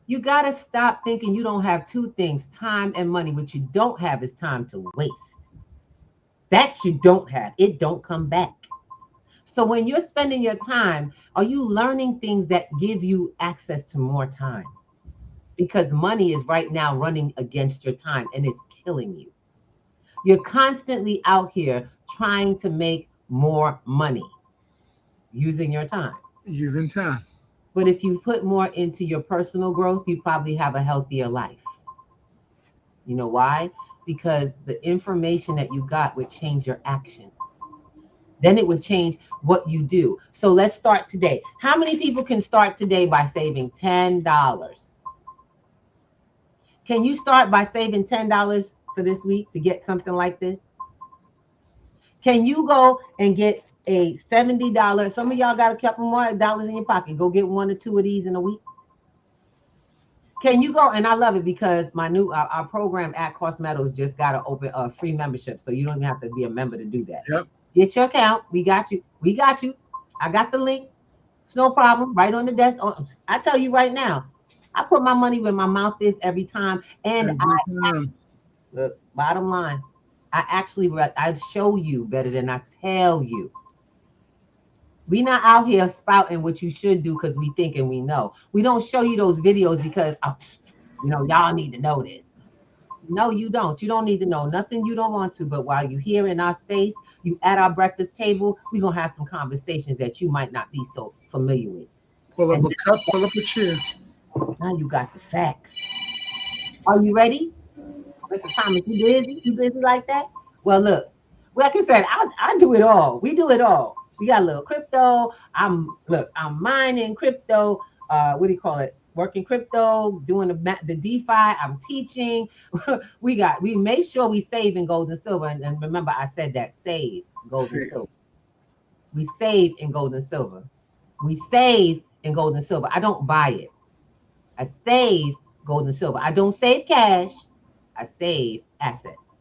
Speaker 4: You got to stop thinking you don't have two things, time and money. What you don't have is time to waste. That you don't have. It don't come back. So when you're spending your time, are you learning things that give you access to more time? Because money is right now running against your time and it's killing you. You're constantly out here trying to make more money using your time.
Speaker 2: Using time.
Speaker 4: But if you put more into your personal growth, you probably have a healthier life. You know why? Because the information that you got would change your actions. Then it would change what you do. So let's start today. How many people can start today by saving $10? Can you start by saving $10 for this week to get something like this? Can you go and get a $70? Some of y'all got a couple more dollars in your pocket. Go get 1 or 2 of these in a week. Can you go? And I love it because our program at Cost Metals just got to open a free membership, so you don't even have to be a member to do that.
Speaker 2: Yep.
Speaker 4: Get your account. We got you. We got you. I got the link. It's no problem. Right on the desk. I tell you right now, I put my money where my mouth is every time. And look, bottom line, I show you better than I tell you. We not out here spouting what you should do because we thinking we know. We don't show you those videos because y'all need to know this. No, you don't. You don't need to know nothing you don't want to. But while you're here in our space, you at our breakfast table, we're gonna have some conversations that you might not be so familiar with.
Speaker 2: Pull up
Speaker 4: And
Speaker 2: a cup, pull up a chair.
Speaker 4: now you got the facts. Are you ready? Mr. Thomas, you busy? You busy like that? Well, look, like I said, I do it all. We do it all. We got a little crypto. I'm mining crypto. What do you call it? Working crypto, doing the DeFi. I'm teaching. we make sure we save in gold and silver. And remember, I said that save gold and
Speaker 2: See,
Speaker 4: silver. We save in gold and silver. We save in gold and silver. I don't buy it. I save gold and silver. I don't save cash. I save assets.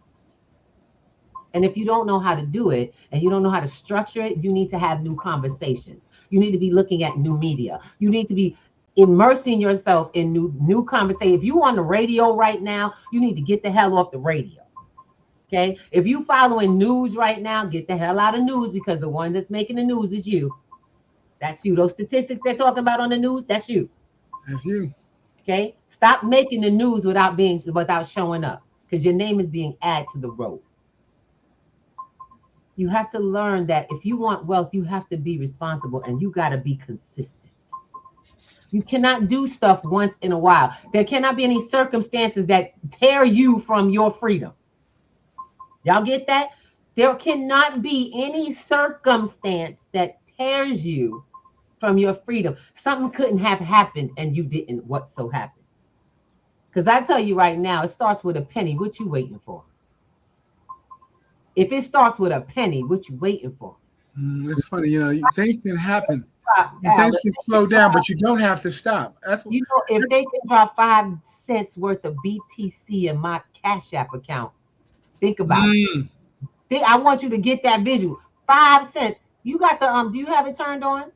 Speaker 4: And if you don't know how to do it and you don't know how to structure it, you need to have new conversations. You need to be looking at new media. You need to be immersing yourself in new conversation. If you're on the radio right now, you need to get the hell off the radio. Okay? If you following news right now, get the hell out of news, because the one that's making the news is you. That's you. Those statistics they're talking about on the news, that's you.
Speaker 2: that's you.
Speaker 4: Okay? Stop making the news without showing up, because your name is being added to the road. You have to learn that if you want wealth, you have to be responsible, and you got to be consistent. You cannot do stuff once in a while. There cannot be any circumstances that tear you from your freedom. Y'all get that? There cannot be any circumstance that tears you from your freedom. Something couldn't have happened and you didn't what so happened. Because I tell you right now, it starts with a penny. What you waiting for? If it starts with a penny, what you waiting for?
Speaker 2: It's funny, things can happen. Things can slow down, but you don't have to stop.
Speaker 4: You know, if they can drop 5 cents worth of BTC in my Cash App account, think about it. I want you to get that visual. 5 cents. You got the do you have it turned on?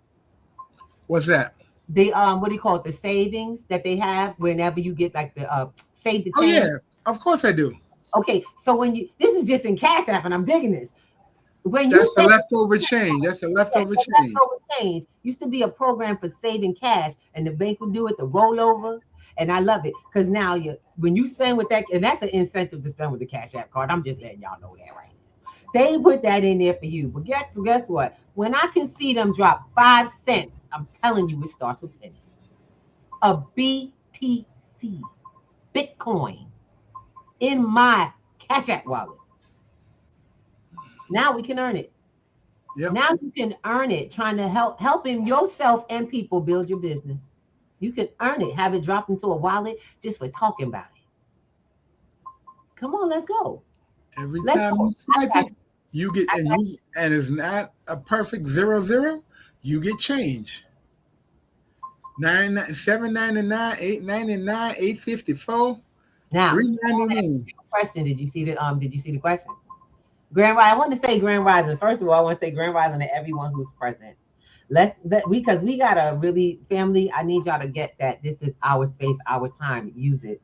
Speaker 2: What's that?
Speaker 4: The what do you call it? The savings that they have whenever you get like the save the change.
Speaker 2: Oh yeah, of course I do.
Speaker 4: Okay, so this is just in Cash App, and I'm digging this.
Speaker 2: That's the leftover change. That's the leftover change.
Speaker 4: Leftover change used to be a program for saving cash, and the bank would do it, the rollover. And I love it because now when you spend with that, and that's an incentive to spend with the Cash App card. I'm just letting y'all know that right now. They put that in there for you. But guess what? When I can see them drop 5 cents, I'm telling you, it starts with pennies. A BTC, Bitcoin, in my Cash App wallet. Now we can earn it. Yep. Now you can earn it trying to helping yourself and people build your business. You can earn it, have it dropped into a wallet just for talking about it. Come on, let's go.
Speaker 2: Every time you swipe it, you get, and it's not a perfect 0-0, you get change. 7.99, 8.99, 8.54,
Speaker 4: now
Speaker 2: 3.91.
Speaker 4: Question: Did you see the question? Grand Rising. I want to say Grand Rising. First of all, I want to say Grand Rising to everyone who's present. Because we got a really family. I need y'all to get that this is our space, our time. Use it.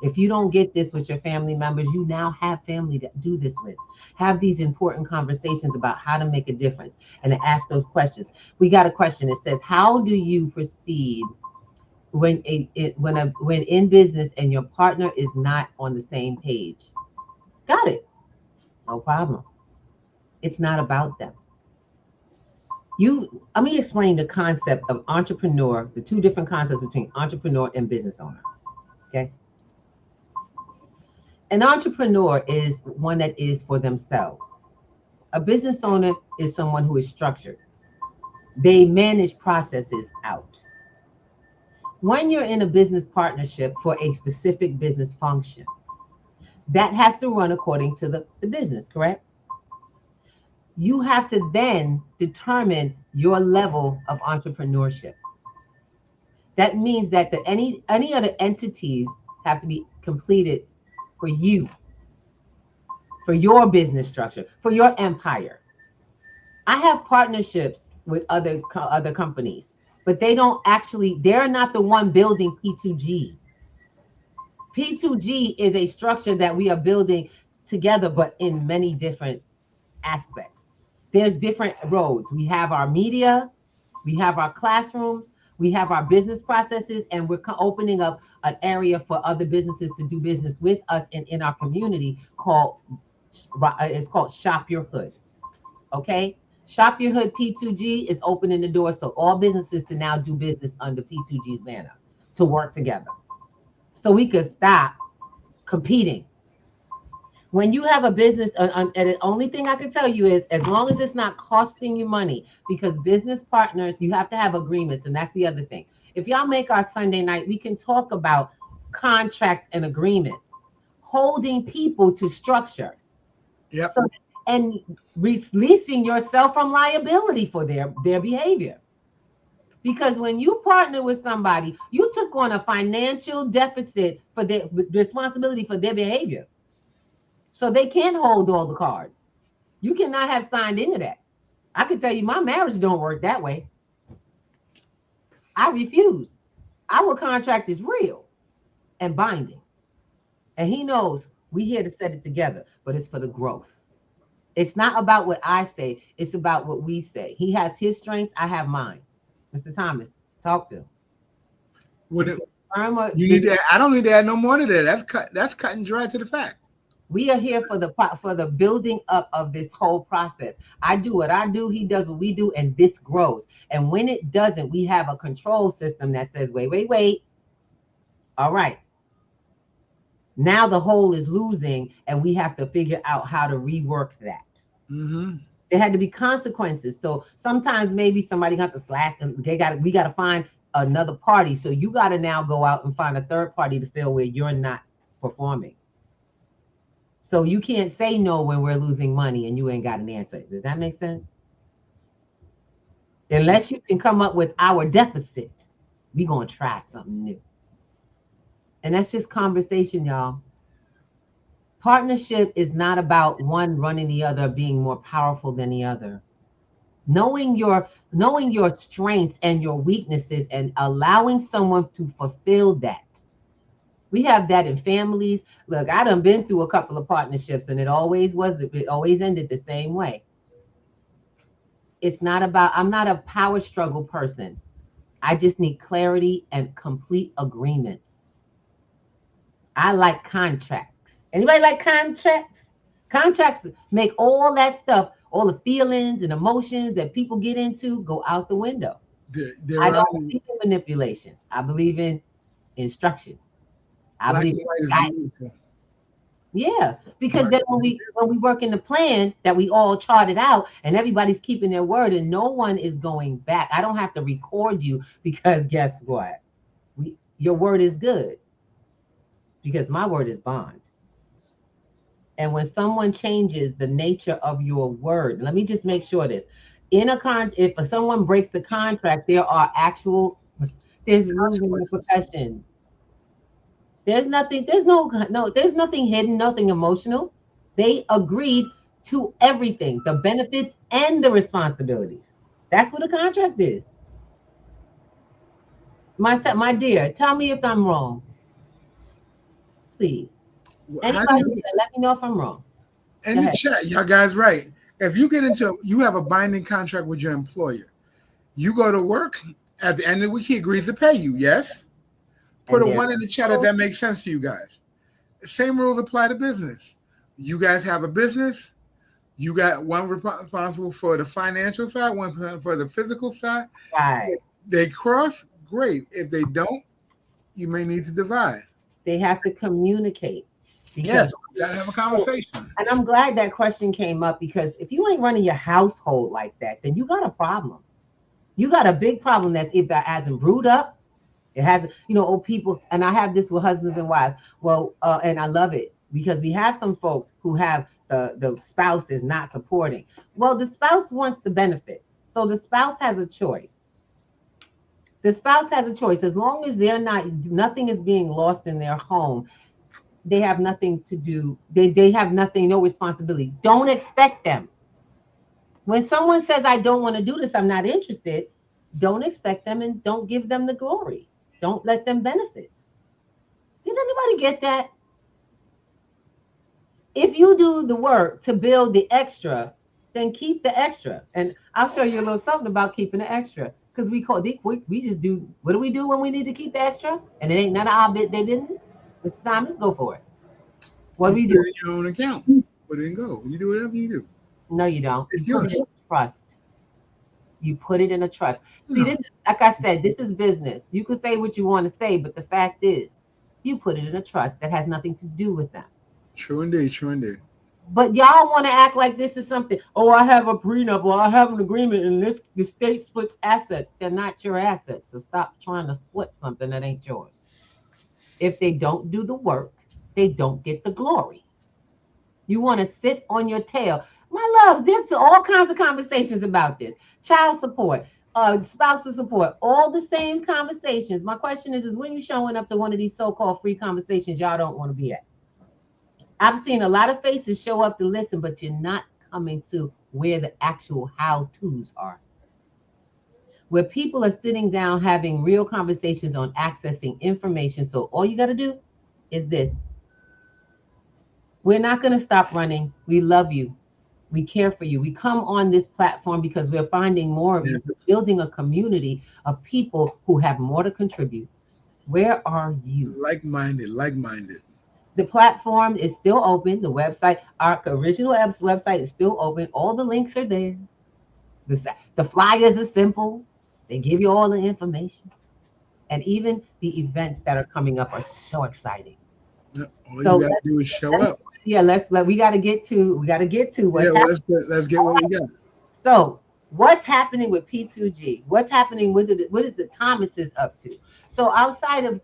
Speaker 4: If you don't get this with your family members, you now have family to do this with. Have these important conversations about how to make a difference and to ask those questions. We got a question. It says, "How do you proceed when in business and your partner is not on the same page?" Got it. No problem. It's not about them. Let me explain the concept of entrepreneur, the two different concepts between entrepreneur and business owner. Okay. An entrepreneur is one that is for themselves. A business owner is someone who is structured. They manage processes out. When you're in a business partnership for a specific business function, that has to run according to the business, correct? You have to then determine your level of entrepreneurship. That means that any other entities have to be completed for you, for your business structure, for your empire. I have partnerships with other companies, but they're not the one building P2G. P2G is a structure that we are building together, but in many different aspects. There's different roads. We have our media, we have our classrooms, We have our business processes, and we're opening up an area for other businesses to do business with us and in our community called, it's called Shop Your Hood. Okay? Shop Your Hood P2G is opening the door so all businesses to now do business under P2G's banner, to work together. So we could stop competing. When you have a business, and the only thing I can tell you is, as long as it's not costing you money, because business partners, you have to have agreements, and that's the other thing. If y'all make our Sunday night, we can talk about contracts and agreements, holding people to structure.
Speaker 2: Yep.
Speaker 4: So, and releasing yourself from liability for their behavior. Because when you partner with somebody, you took on a financial deficit for their responsibility for their behavior. So they can't hold all the cards. You cannot have signed into that. I can tell you my marriage don't work that way. I refuse. Our contract is real and binding. And he knows we're here to set it together, but it's for the growth. It's not about what I say. It's about what we say. He has his strengths. I have mine. Mr. Thomas, talk to him.
Speaker 2: You need to. I don't need to add no more to that. That's cut and dry to the fact.
Speaker 4: We are here for the building up of this whole process. I do what I do, he does what we do, and this grows. And when it doesn't, we have a control system that says, wait. All right. Now the whole is losing, and we have to figure out how to rework that.
Speaker 2: Mm-hmm.
Speaker 4: There had to be consequences. So sometimes maybe somebody got to slack, and we got to find another party. So you got to now go out and find a third party to fill where you're not performing. So you can't say no when we're losing money and you ain't got an answer. Does that make sense? Unless you can come up with our deficit, we're going to try something new. And that's just conversation, y'all. Partnership is not about one running the other, being more powerful than the other. Knowing your strengths and your weaknesses and allowing someone to fulfill that. We have that in families. Look, I done been through a couple of partnerships, and it always ended the same way. It's not about, I'm not a power struggle person. I just need clarity and complete agreements. I like contracts. Anybody like contracts? Contracts make all that stuff, all the feelings and emotions that people get into go out the window. I don't believe in manipulation. I believe in instruction. I believe yeah, because then when we work in the plan that we all charted out and everybody's keeping their word and no one is going back. I don't have to record you because guess what? Your word is good because my word is bond. And when someone changes the nature of your word, let me just make sure this. If someone breaks the contract, there's rules and repercussions. There's nothing hidden, nothing emotional. They agreed to everything, the benefits and the responsibilities. That's what a contract is. My dear, tell me if I'm wrong. Please. Anybody let me know if I'm wrong.
Speaker 2: In the chat, y'all guys right. If you you have a binding contract with your employer, you go to work, at the end of the week, he agrees to pay you, yes? Put a 1 in the chat if that makes sense to you guys. The same rules apply to business. You guys have a business. You got one responsible for the financial side, one for the physical side.
Speaker 4: Right.
Speaker 2: They cross, great. If they don't, you may need to divide.
Speaker 4: They have to communicate.
Speaker 2: Yes, you gotta have a conversation.
Speaker 4: And I'm glad that question came up because if you ain't running your household like that, then you got a problem. You got a big problem that's if that hasn't brewed up. It hasn't, old people, and I have this with husbands and wives. Well, and I love it because we have some folks who have the spouse is not supporting. Well, the spouse wants the benefits. So the spouse has a choice. The spouse has a choice. As long as nothing is being lost in their home, they have nothing to do. They have nothing, no responsibility. Don't expect them. When someone says, I don't want to do this, I'm not interested, don't expect them and don't give them the glory. Don't let them benefit. Did anybody get that? If you do the work to build the extra, then keep the extra. And I'll show you a little something about keeping the extra. Because we just do, what do we do when we need to keep the extra? And it ain't none of our their business. Mr. Thomas, go for it. What do we
Speaker 2: Put it
Speaker 4: do?
Speaker 2: in your own account. Put it and go. You do whatever you do.
Speaker 4: No, you don't. You
Speaker 2: It's
Speaker 4: put
Speaker 2: yours.
Speaker 4: it in a trust. You put it in a trust. See, this is, like I said, this is business. You can say what you want to say, but the fact is, you put it in a trust that has nothing to do with them.
Speaker 2: True indeed. True indeed.
Speaker 4: But y'all want to act like this is something. Oh, I have a prenup, or I have an agreement, and the state splits assets. They're not your assets, so stop trying to split something that ain't yours. If they don't do the work, they don't get the glory. You want to sit on your tail. My loves, there's all kinds of conversations about this. Child support, spousal support, all the same conversations. My question is when you showing up to one of these so-called free conversations y'all don't want to be at? I've seen a lot of faces show up to listen, but you're not coming to where the actual how-tos are. Where people are sitting down having real conversations on accessing information. So all you got to do is this. We're not going to stop running. We love you. We care for you. We come on this platform because we're finding more of you. We're building a community of people who have more to contribute. Where are you?
Speaker 2: Like-minded.
Speaker 4: The platform is still open. The website, our original website is still open. All the links are there. The flyers are simple. They give you all the information. And even the events that are coming up are so exciting.
Speaker 2: All you gotta do is show up.
Speaker 4: Yeah, we gotta get to what's happening.
Speaker 2: Let's get what we got.
Speaker 4: So what's happening with P2G? What's happening with what is the Thomases up to? So outside of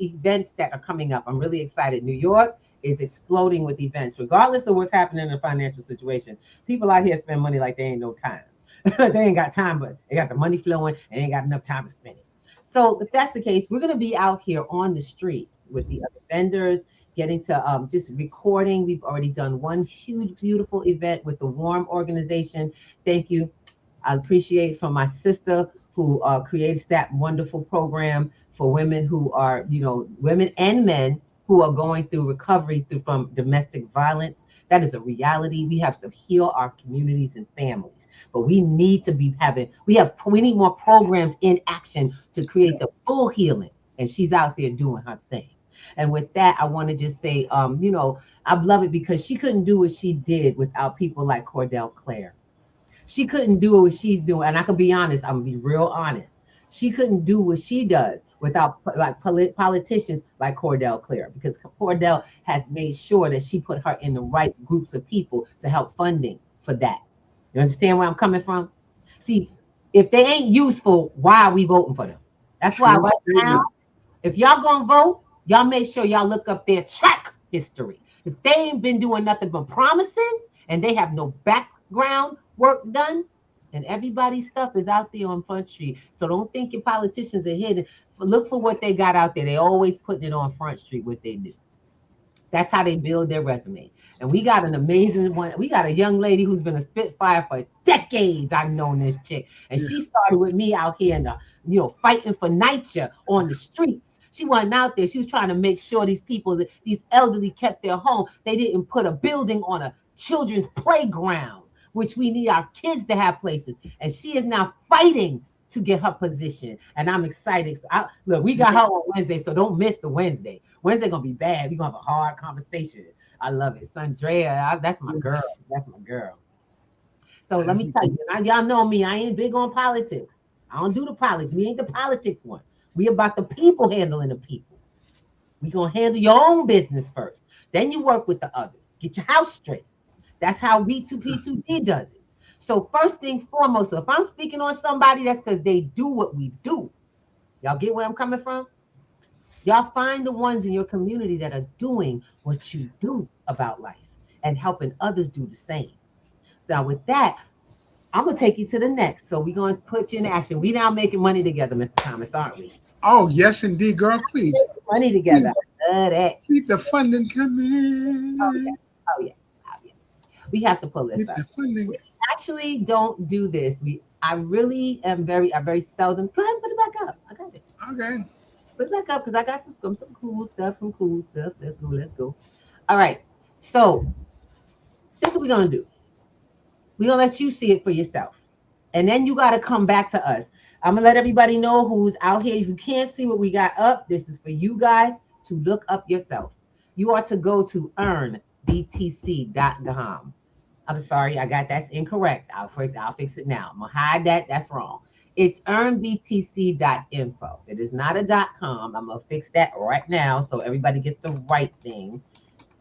Speaker 4: events that are coming up, I'm really excited. New York is exploding with events, regardless of what's happening in the financial situation. People out here spend money like they ain't no time. They ain't got time, but they got the money flowing and they ain't got enough time to spend it. So if that's the case, we're gonna be out here on the streets with the other vendors, getting to just recording. We've already done one huge, beautiful event with the Warm organization. Thank you. I appreciate from my sister who creates that wonderful program for women who are, women and men who are going through recovery from domestic violence. That is a reality. We have to heal our communities and families, but we need to be we need more programs in action to create the full healing. And she's out there doing her thing. And with that, I want to just say, I love it because she couldn't do what she did without people like Cordell Clare. She couldn't do what she's doing. And I can be honest, I'm gonna be real honest. She couldn't do what she does without like politicians like Cordell Clare, because Cordell has made sure that she put her in the right groups of people to help funding for that. You understand where I'm coming from? See, if they ain't useful, why are we voting for them? That's why right now, if y'all gonna vote, y'all make sure y'all look up their track history. If they ain't been doing nothing but promises and they have no background work done, and everybody's stuff is out there on Front Street. So don't think your politicians are hidden. Look for what they got out there. They always putting it on Front Street, what they do. That's how they build their resume. And we got an amazing one. We got a young lady who's been a Spitfire for decades. I've known this chick. And she started with me out here in the, fighting for NYCHA on the streets. She wasn't out there. She was trying to make sure these people, these elderly kept their home. They didn't put a building on a children's playground, which we need our kids to have places. And she is now fighting to get her position. And I'm excited. So look, we got her on Wednesday, so don't miss the Wednesday. Wednesday gonna be bad. We're gonna have a hard conversation. I love it. Sandrea, that's my girl. That's my girl. So let me tell you, y'all know me. I ain't big on politics. I don't do the politics. We ain't the politics one. We about the people handling the people. We gonna handle your own business first. Then you work with the others. Get your house straight. That's how P2G does it. So first things foremost, so if I'm speaking on somebody, that's because they do what we do. Y'all get where I'm coming from? Y'all find the ones in your community that are doing what you do about life and helping others do the same. So now with that, I'm going to take you to the next. So we're going to put you in action. We now making money together, Mr. Thomas, aren't we?
Speaker 2: Oh, yes, indeed, girl. Please.
Speaker 4: Money together. I love that.
Speaker 2: Keep the funding coming.
Speaker 4: Oh, yeah. We have to pull this up. We actually don't do this. I really am very seldom. Go ahead and put it back up. I got it.
Speaker 2: Okay.
Speaker 4: Put it back up because I got some cool stuff, Let's go. All right. So this is what we're gonna do. We're gonna let you see it for yourself. And then you gotta come back to us. I'm gonna let everybody know who's out here. If you can't see what we got up, this is for you guys to look up yourself. You are to go to earnbtc.com. I'm sorry, I got that's incorrect. I'll fix it now. I'm gonna hide that. That's wrong. It's earnbtc.info. It is not a .com. I'm gonna fix that right now so everybody gets the right thing.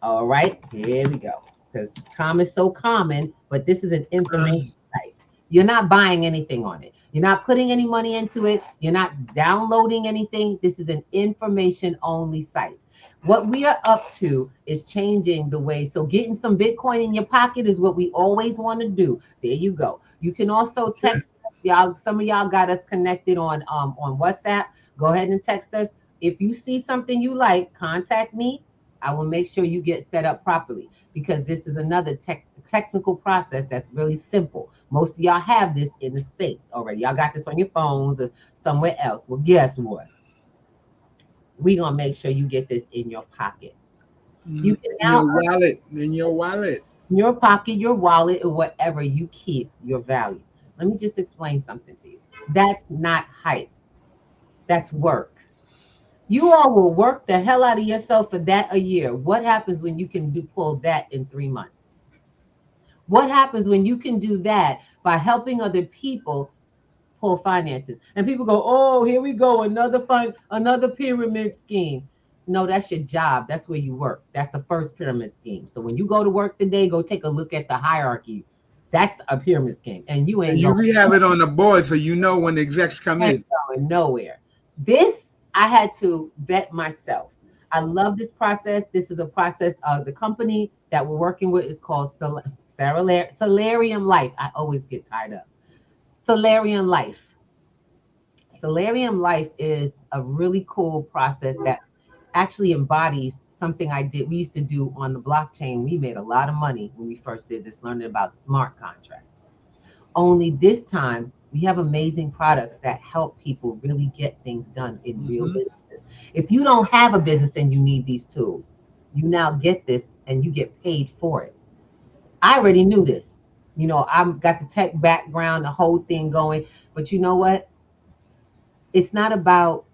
Speaker 4: All right, here we go. Because com is so common, but this is an information site. You're not buying anything on it. You're not putting any money into it. You're not downloading anything. This is an information only site. What we are up to is changing the way. So getting some Bitcoin in your pocket is what we always want to do. There you go. You can also text y'all. Some of y'all got us connected on WhatsApp. Go ahead and text us. If you see something you like, contact me. I will make sure you get set up properly, because this is another technical process that's really simple. Most of y'all have this in the States already. Y'all got this on your phones or somewhere else. Well, guess what? We're going to make sure you get this in your pocket. You can now
Speaker 2: in your wallet,
Speaker 4: your pocket, your wallet, or whatever you keep your value. Let me just explain something to you. That's not hype. That's work. You all will work the hell out of yourself for that a year. What happens when you can pull that in 3 months? What happens when you can do that by helping other people pull finances? And people go, oh, here we go, another pyramid scheme. No, that's your job. That's where you work. That's the first pyramid scheme. So when you go to work today, go take a look at the hierarchy. That's a pyramid scheme. And you ain't
Speaker 2: going. You have it on the board so you know when the execs come in.
Speaker 4: Going nowhere. This, I had to vet myself. I love this process. This is a process of the company that we're working with is called Solarium Life. I always get tied up. Solarium Life. Solarium Life is a really cool process that actually embodies something we used to do on the blockchain. We made a lot of money when we first did this, learning about smart contracts. Only this time, we have amazing products that help people really get things done in real business. If you don't have a business and you need these tools, you now get this and you get paid for it. I already knew this. You know, I've got the tech background, the whole thing going. But you know what? It's not about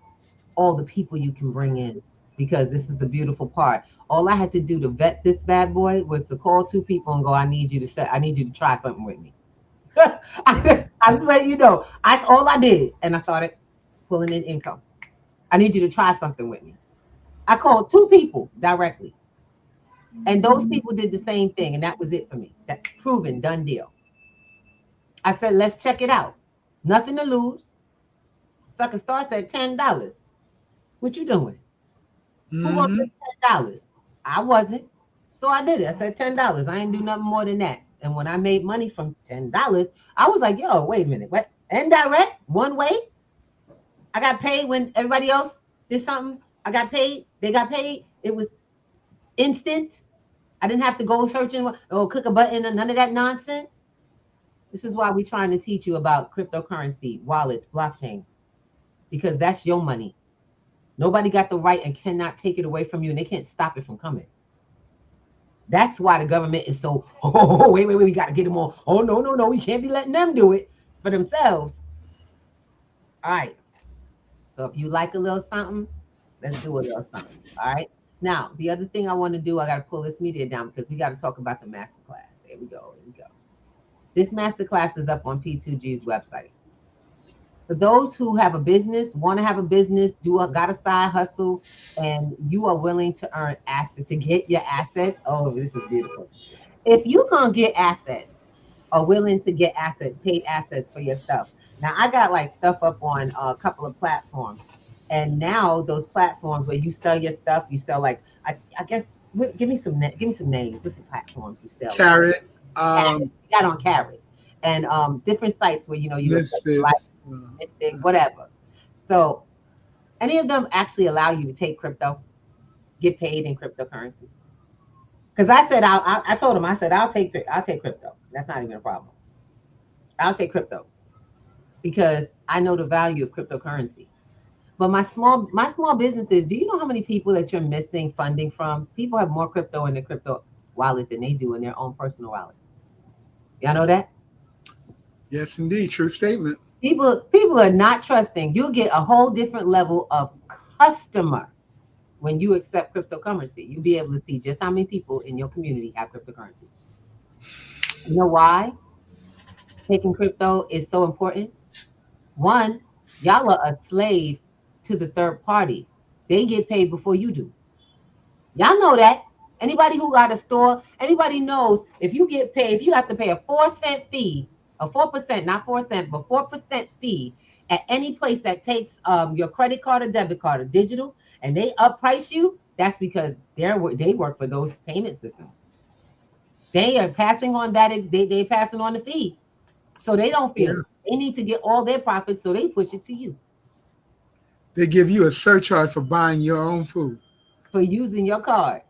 Speaker 4: all the people you can bring in, because this is the beautiful part. All I had to do to vet this bad boy was to call 2 people and go, I need you to try something with me. I just let you know, that's all I did. And I started pulling in income. I need you to try something with me. I called 2 people directly. And those people did the same thing. And that was it for me. That proven, done deal. I said, let's check it out. Nothing to lose. Sucker starts at $10. What you doing? Who gonna pay $10? I wasn't. So I did it. I said $10. I ain't do nothing more than that. And when I made money from $10, I was like, yo, wait a minute. What? Indirect? One way? I got paid when everybody else did something. I got paid. They got paid. It was instant. I didn't have to go searching or click a button and none of that nonsense. This is why we're trying to teach you about cryptocurrency, wallets, blockchain, because that's your money. Nobody got the right and cannot take it away from you, and they can't stop it from coming. That's why the government is so, wait, we got to get them all. Oh, no, we can't be letting them do it for themselves. All right. So if you like a little something, let's do a little something. All right. Now, the other thing I want to do, I got to pull this media down because we got to talk about the masterclass. There we go. This masterclass is up on P2G's website. For those who have a business, want to have a business, got a side hustle, and you are willing to earn assets, to get your assets. Oh, this is beautiful. If you're going to get assets, are willing to get paid assets for your stuff. Now, I got like stuff up on a couple of platforms. And now those platforms where you sell your stuff, you sell like, I guess, give me some names. What's the platforms you sell?
Speaker 2: Carrot.
Speaker 4: You got on Carrot. And different sites where, you Mystic, whatever. So any of them actually allow you to take crypto, get paid in cryptocurrency? Because I said, I told him, I said, I'll take crypto. That's not even a problem. I'll take crypto because I know the value of cryptocurrency. But my small businesses, do you know how many people that you're missing funding from? People have more crypto in their crypto wallet than they do in their own personal wallet. Y'all know that?
Speaker 2: Yes, indeed. True statement.
Speaker 4: People are not trusting. You'll get a whole different level of customer when you accept cryptocurrency. You'll be able to see just how many people in your community have cryptocurrency. You know why taking crypto is so important? One, y'all are a slave to the third party. They get paid before you do. Y'all know that. Anybody who got a store, anybody knows if you get paid, if you have to pay a 4-cent fee, a 4%, not 4 cent, but 4% fee at any place that takes your credit card or debit card or digital, and they upprice you, that's because they work for those payment systems. They are passing on they're passing on the fee. So they don't feel
Speaker 2: Yeah.
Speaker 4: it. They need to get all their profits, so they push it to you
Speaker 2: They give you a surcharge for buying your own food.
Speaker 4: for using your card.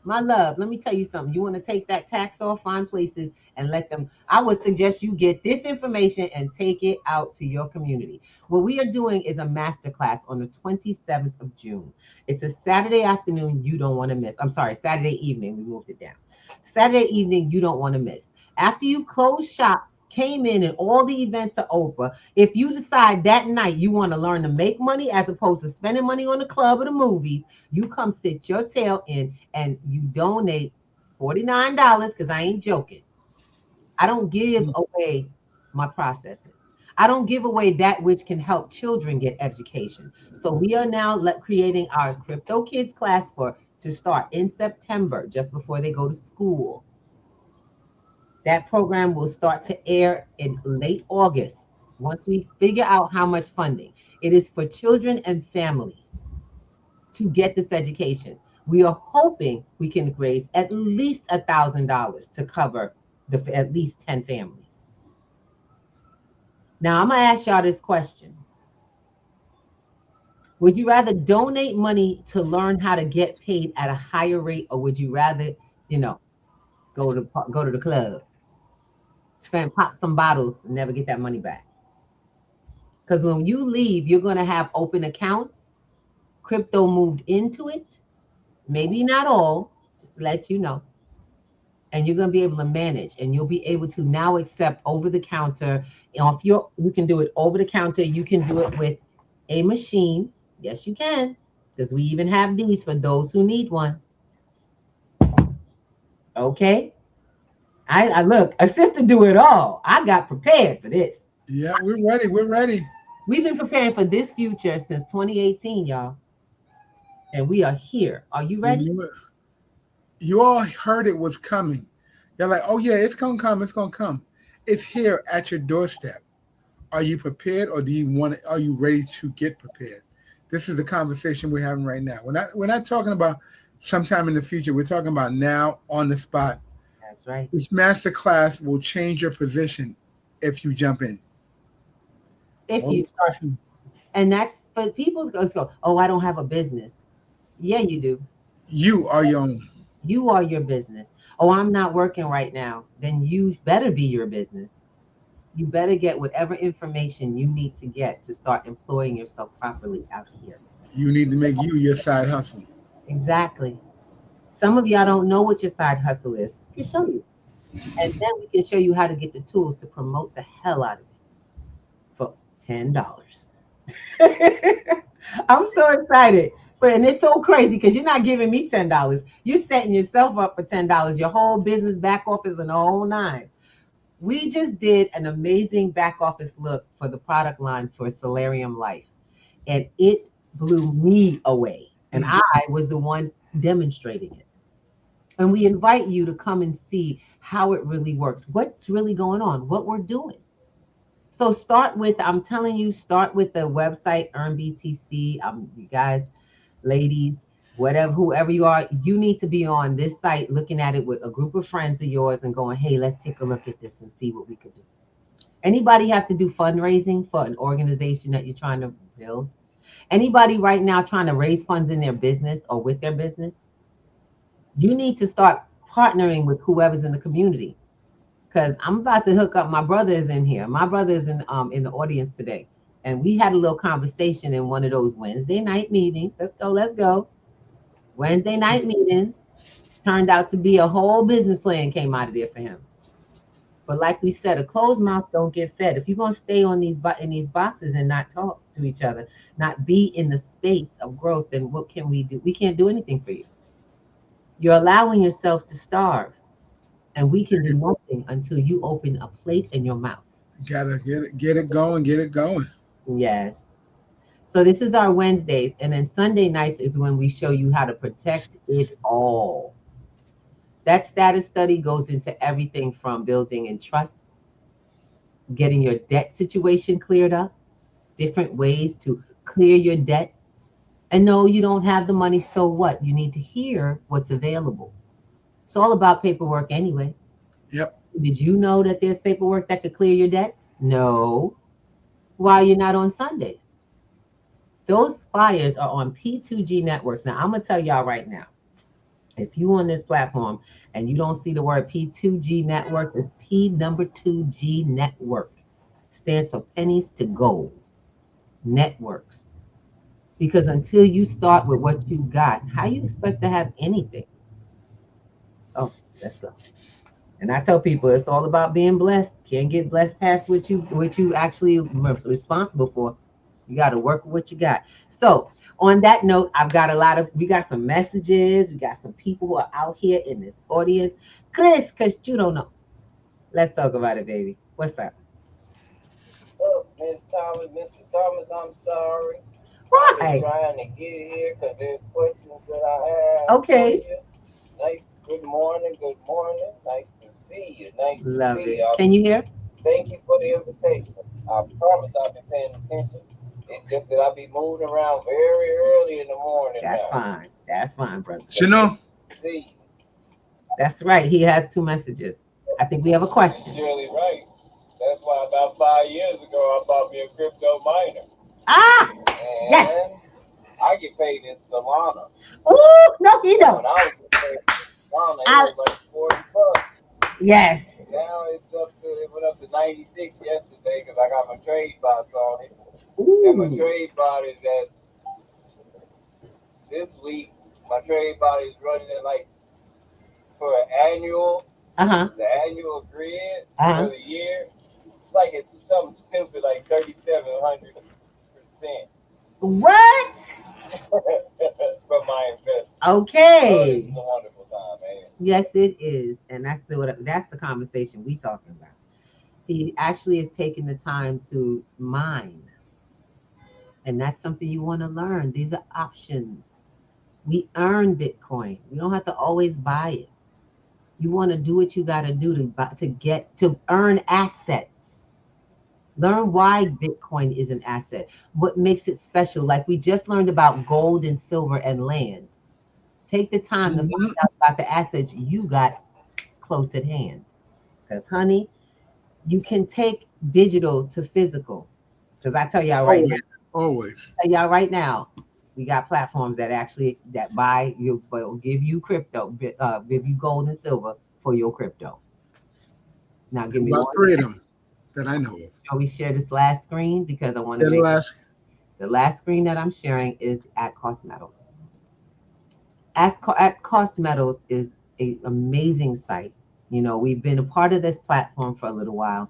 Speaker 4: My love, let me tell you something. You want to take that tax off, find places and let them. I would suggest you get this information and take it out to your community. What we are doing is a masterclass on the 27th of June. It's a Saturday afternoon you don't want to miss. I'm sorry, Saturday evening. We moved it down. Saturday evening you don't want to miss. After you close shop, came in and all the events are over. If you decide that night you want to learn to make money as opposed to spending money on the club or the movies, you come sit your tail in and you donate $49 because I ain't joking. I don't give away my processes. I don't give away that which can help children get education. So we are now creating our Crypto Kids class to start in September, just before they go to school. That program will start to air in late August once we figure out how much funding. It is for children and families to get this education. We are hoping we can raise at least $1,000 to cover at least 10 families. Now, I'm going to ask y'all this question. Would you rather donate money to learn how to get paid at a higher rate, or would you rather, go to the club, pop some bottles, and never get that money back? Because when you leave, you're going to have open accounts. Crypto moved into it. Maybe not all, just to let you know. And you're going to be able to manage, and you'll be able to now accept over the counter. You can do it over the counter. You can do it with a machine. Yes, you can, because we even have these for those who need one. Okay. I look, a sister do it all. I got prepared for this.
Speaker 2: Yeah, we're ready. We're ready.
Speaker 4: We've been preparing for this future since 2018, y'all. And we are here. Are you ready?
Speaker 2: You all heard it was coming. You're like, oh yeah, it's gonna come. It's gonna come. It's here at your doorstep. Are you prepared, or are you ready to get prepared? This is the conversation we're having right now. We're not talking about sometime in the future. We're talking about now, on the spot.
Speaker 4: That's right.
Speaker 2: This master class will change your position if you jump in.
Speaker 4: And that's for people to go, oh, I don't have a business. Yeah, you do.
Speaker 2: You are your own.
Speaker 4: You are your business. Oh, I'm not working right now. Then you better be your business. You better get whatever information you need to get to start employing yourself properly out here.
Speaker 2: You need to make you your side hustle.
Speaker 4: Exactly. Some of y'all don't know what your side hustle is. We can show you. And then we can show you how to get the tools to promote the hell out of it for $10. I'm so excited. And it's so crazy because you're not giving me $10. You're setting yourself up for $10. Your whole business, back office, and the whole nine. We just did an amazing back office look for the product line for Solarium Life. And it blew me away. And I was the one demonstrating it. And we invite you to come and see how it really works, what's really going on, what we're doing. So I'm telling you, start with the website, EarnBTC. You guys, ladies, whoever you are, you need to be on this site looking at it with a group of friends of yours and going, hey, let's take a look at this and see what we could do. Anybody have to do fundraising for an organization that you're trying to build? Anybody right now trying to raise funds in their business or with their business? You need to start partnering with whoever's in the community. Because I'm about to hook up. My brother is in here. My brother is in the audience today. And we had a little conversation in one of those Wednesday night meetings. Let's go. Wednesday night meetings turned out to be a whole business plan came out of there for him. But like we said, a closed mouth don't get fed. If you're gonna stay on in these boxes and not talk to each other, not be in the space of growth, then what can we do? We can't do anything for you. You're allowing yourself to starve, and we can do nothing until you open a plate in your mouth.
Speaker 2: You gotta get it going, get it going.
Speaker 4: Yes. So this is our Wednesdays, and then Sunday nights is when we show you how to protect it all. That status study goes into everything from building in trust, getting your debt situation cleared up, different ways to clear your debt. And no, you don't have the money, so what? You need to hear what's available. It's all about paperwork anyway.
Speaker 2: Yep.
Speaker 4: Did you know that there's paperwork that could clear your debts? No. Why are you not on Sundays? Those flyers are on P2G networks. Now, I'm going to tell y'all right now, if you on this platform and you don't see the word P2G network, it's P2G network. Stands for pennies to gold networks. Because until you start with what you got, how you expect to have anything? Oh, let's go. And I tell people it's all about being blessed. Can't get blessed past what you actually responsible for. You got to work with what you got. So on that note, we got some messages. We got some people who are out here in this audience. Chris, because you don't know. Let's talk about it, baby. What's up?
Speaker 5: Oh, Mr. Thomas, I'm sorry.
Speaker 4: Why?
Speaker 5: I'm trying to get here because there's questions that I have.
Speaker 4: Okay.
Speaker 5: For you. Nice. Good morning. Good morning. Nice to see you. Nice
Speaker 4: Love
Speaker 5: to see
Speaker 4: it.
Speaker 5: you.
Speaker 4: Can you hear?
Speaker 5: Thank you for the invitation. I promise I've been paying attention. It's just that I'll be moving around very early in the morning.
Speaker 4: That's fine. That's fine, brother.
Speaker 2: Suno?
Speaker 5: See you.
Speaker 4: That's right. He has 2 messages. I think we have a question.
Speaker 5: Surely right. That's why about 5 years ago I bought me a crypto miner.
Speaker 4: Ah!
Speaker 5: And
Speaker 4: Yes!
Speaker 5: I get paid in Solana.
Speaker 4: Oh, no, you don't.
Speaker 5: When I was getting paid in Solana, it was like $40.
Speaker 4: Yes.
Speaker 5: Now it went up to 96 yesterday because I got my trade bots on it.
Speaker 4: Ooh.
Speaker 5: And my trade bot is at this week. My trade bot is running at like for an annual, the annual grid for the year. It's like it's something stupid like 3,700%.
Speaker 4: What?
Speaker 5: From my investment.
Speaker 4: Okay.
Speaker 5: It's a wonderful time, man.
Speaker 4: Yes, it is, and that's the conversation we talking about. He actually is taking the time to mine, and that's something you want to learn. These are options. We earn Bitcoin. We don't have to always buy it. You want to do what you got to do to earn assets. Learn why Bitcoin is an asset. What makes it special? Like we just learned about gold and silver and land. Take the time to find out about the assets you got close at hand. Because, honey, you can take digital to physical. Because I tell y'all right now.
Speaker 2: Always.
Speaker 4: I tell y'all right now, we got platforms that actually will give you crypto, give you gold and silver for your crypto. Now, give me
Speaker 2: about 3 of them that I know of.
Speaker 4: Shall we share this last screen? Because I want to the last screen that I'm sharing is at Cost Metals. At Cost Metals is an amazing site. You know, we've been a part of this platform for a little while.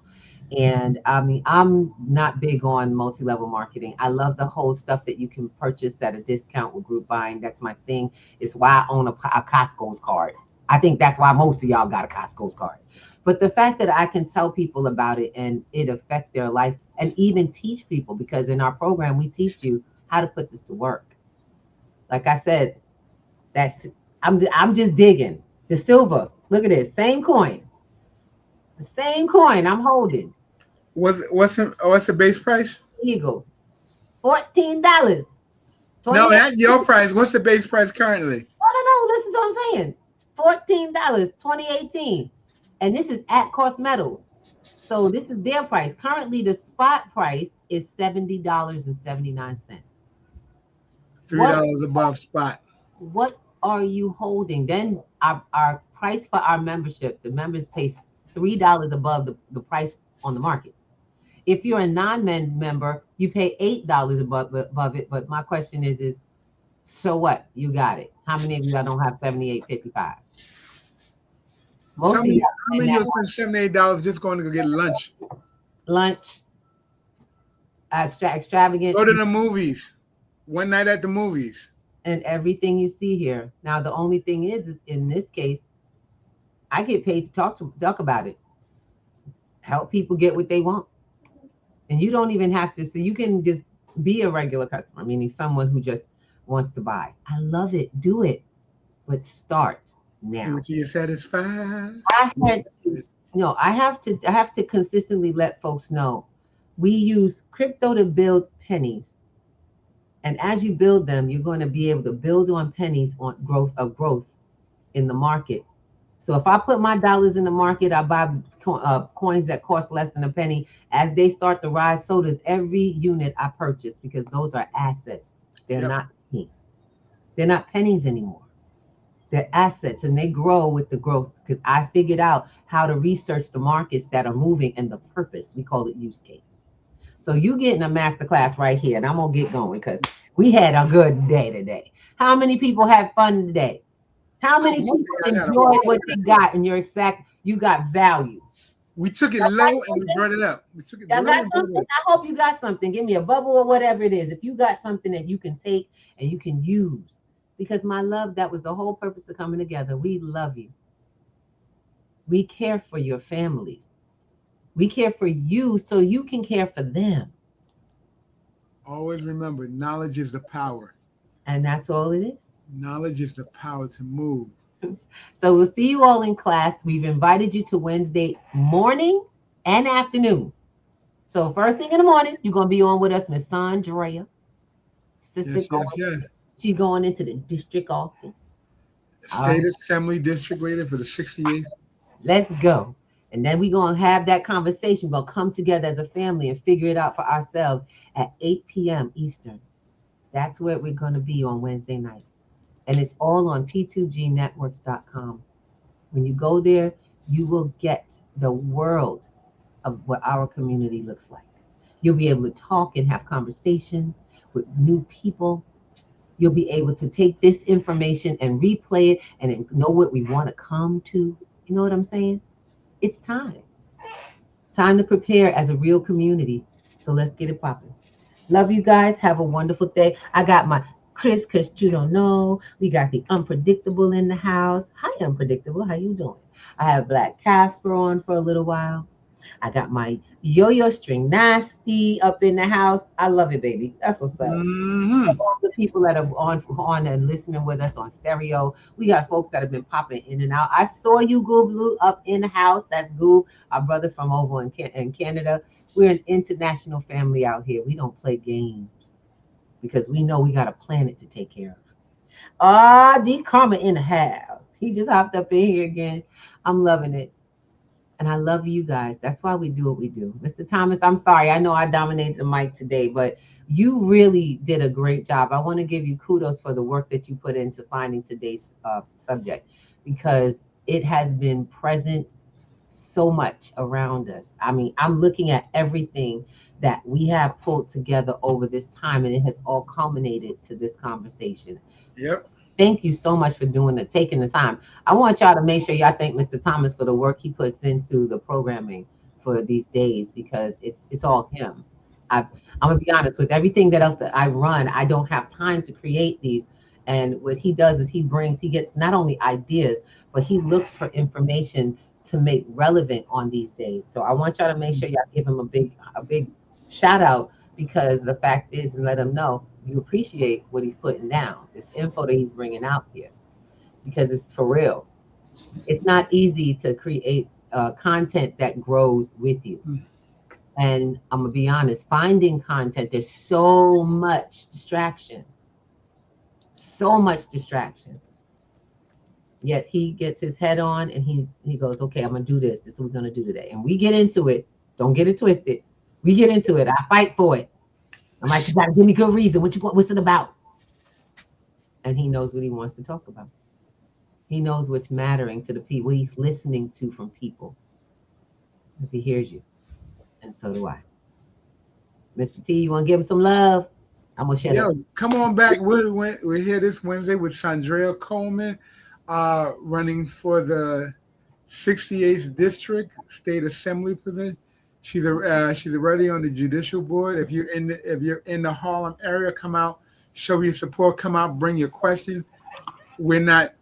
Speaker 4: And I mean, I'm not big on multi-level marketing. I love the whole stuff that you can purchase at a discount with group buying. That's my thing. It's why I own a Costco's card. I think that's why most of y'all got a Costco's card. But the fact that I can tell people about it and it affect their life and even teach people, because in our program, we teach you how to put this to work. Like I said, I'm just digging. The silver, look at this, same coin. The same coin I'm holding.
Speaker 2: What's the base price?
Speaker 4: Eagle, $14.
Speaker 2: No, that's your price. What's the base price currently?
Speaker 4: No. This is what I'm saying. $14, 2018, and this is at Cost Metals. So this is their price. Currently, the spot price is $70.79.
Speaker 2: $3 above spot.
Speaker 4: What are you holding? Then our price for our membership, the members pay $3 above the price on the market. If you're a non-member, you pay $8 above it. But my question is so what? You got it. How many of you don't have 78.55? Most
Speaker 2: How many you spend $78 just going to go get lunch?
Speaker 4: Lunch. Extravagant.
Speaker 2: Go to the movies. One night at the movies.
Speaker 4: And everything you see here. Now, the only thing is in this case, I get paid to talk about it. Help people get what they want. And you don't even have to, so you can just be a regular customer, meaning someone who just wants to buy. I love it. Do it. But start now.
Speaker 2: Do it till you're satisfied.
Speaker 4: I have to consistently let folks know we use crypto to build pennies. And as you build them, you're going to be able to build on pennies on growth in the market. So if I put my dollars in the market, I buy coins that cost less than a penny. As they start to rise, so does every unit I purchase, because those are assets. They're not pennies. They're not pennies anymore. They're assets, and they grow with the growth, because I figured out how to research the markets that are moving and the purpose. We call it use case. So you getting a masterclass right here, and I'm going to get going because we had a good day today. How many people had fun today? How many people enjoyed what they got, and you got value?
Speaker 2: We took it low and we brought it up. We took it low.
Speaker 4: I hope you got something. Give me a bubble or whatever it is. If you got something that you can take and you can use, because my love, that was the whole purpose of coming together. We love you. We care for your families. We care for you so you can care for them.
Speaker 2: Always remember, knowledge is the power.
Speaker 4: And that's all it is.
Speaker 2: Knowledge is the power to move.
Speaker 4: So we'll see you all in class. We've invited you to Wednesday morning and afternoon. So first thing in the morning, you're going to be on with us, Miss Andrea.
Speaker 2: Yes.
Speaker 4: She's going into the district office.
Speaker 2: State Assembly district leader for the 68th.
Speaker 4: Let's go. And then we're going to have that conversation. We're going to come together as a family and figure it out for ourselves at 8 p.m. Eastern. That's where we're going to be on Wednesday night. And it's all on p2gnetworks.com. When you go there, you will get the world of what our community looks like. You'll be able to talk and have conversation with new people. You'll be able to take this information and replay it and know what we want to come to. You know what I'm saying? It's time. Time to prepare as a real community. So let's get it popping. Love you guys. Have a wonderful day. I got my Chris, because you don't know. We got the Unpredictable in the house. Hi, Unpredictable. How you doing? I have Black Casper on for a little while. I got my Yo-Yo String Nasty up in the house. I love it, baby. That's what's up.
Speaker 2: Mm-hmm.
Speaker 4: All the people that are on and listening with us on stereo. We got folks that have been popping in and out. I saw you, Goob Blue, up in the house. That's Goob, our brother from over in Canada. We're an international family out here. We don't play games because we know we got a planet to take care of. D. Karma in the house. He just hopped up in here again. I'm loving it. And I love you guys. That's why we do what we do. Mr. Thomas, I'm sorry. I know I dominated the mic today, but you really did a great job. I want to give you kudos for the work that you put into finding today's subject, because it has been present so much around us. I mean, I'm looking at everything that we have pulled together over this time, and it has all culminated to this conversation.
Speaker 2: Yep.
Speaker 4: Thank you so much for taking the time. I want y'all to make sure y'all thank Mr. Thomas for the work he puts into the programming for these days, because it's all him. I'm gonna be honest, with everything that else that I run, I don't have time to create these. And what he does is he gets not only ideas, but he looks for information to make relevant on these days. So I want y'all to make sure y'all give him a big shout out, because the fact is, and let him know you appreciate what he's putting down, this info that he's bringing out here, because it's for real. It's not easy to create content that grows with you. And I'm gonna be honest, finding content, there's so much distraction. Yet he gets his head on and he goes, okay, I'm gonna do this. This is what we're gonna do today. And we get into it. Don't get it twisted. We get into it. I fight for it. I'm like, you gotta give me good reason. What's it about? And he knows what he wants to talk about. He knows what's mattering to the people, what he's listening to from people, because he hears you. And so do I. Mr. T, you want to give him some love? I'm going to shut up.
Speaker 2: Come on back. We're here this Wednesday with Sandrea Coleman, running for the 68th District State Assembly position. She's already on the judicial board. If you're in the Harlem area, come out, show your support, come out, bring your question. We're not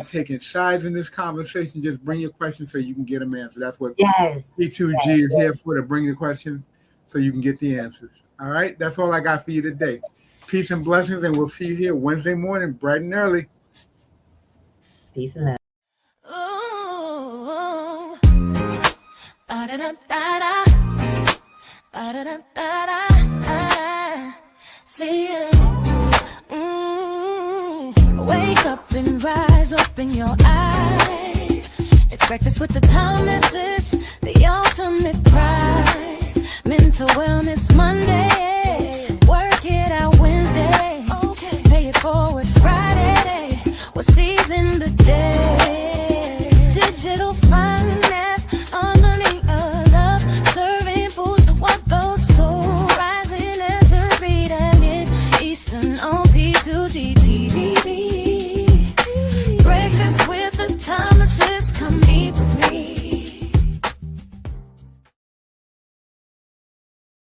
Speaker 2: taking sides in this conversation. Just bring your questions so you can get them answered. That's what C2G is here for, to bring the question so you can get the answers. All right, that's all I got for you today. Peace and blessings, and we'll see you here Wednesday morning, bright and early.
Speaker 4: Peace and love.
Speaker 1: See you. Wake up and rise, open your eyes. It's breakfast with the Thomases, the ultimate prize. Mental wellness Monday, work it out Wednesday. Okay, pay it forward Friday. We're seizing the day. Digital finance, harmony of love, serving food for what those two rising after read and it Eastern on P2G TV.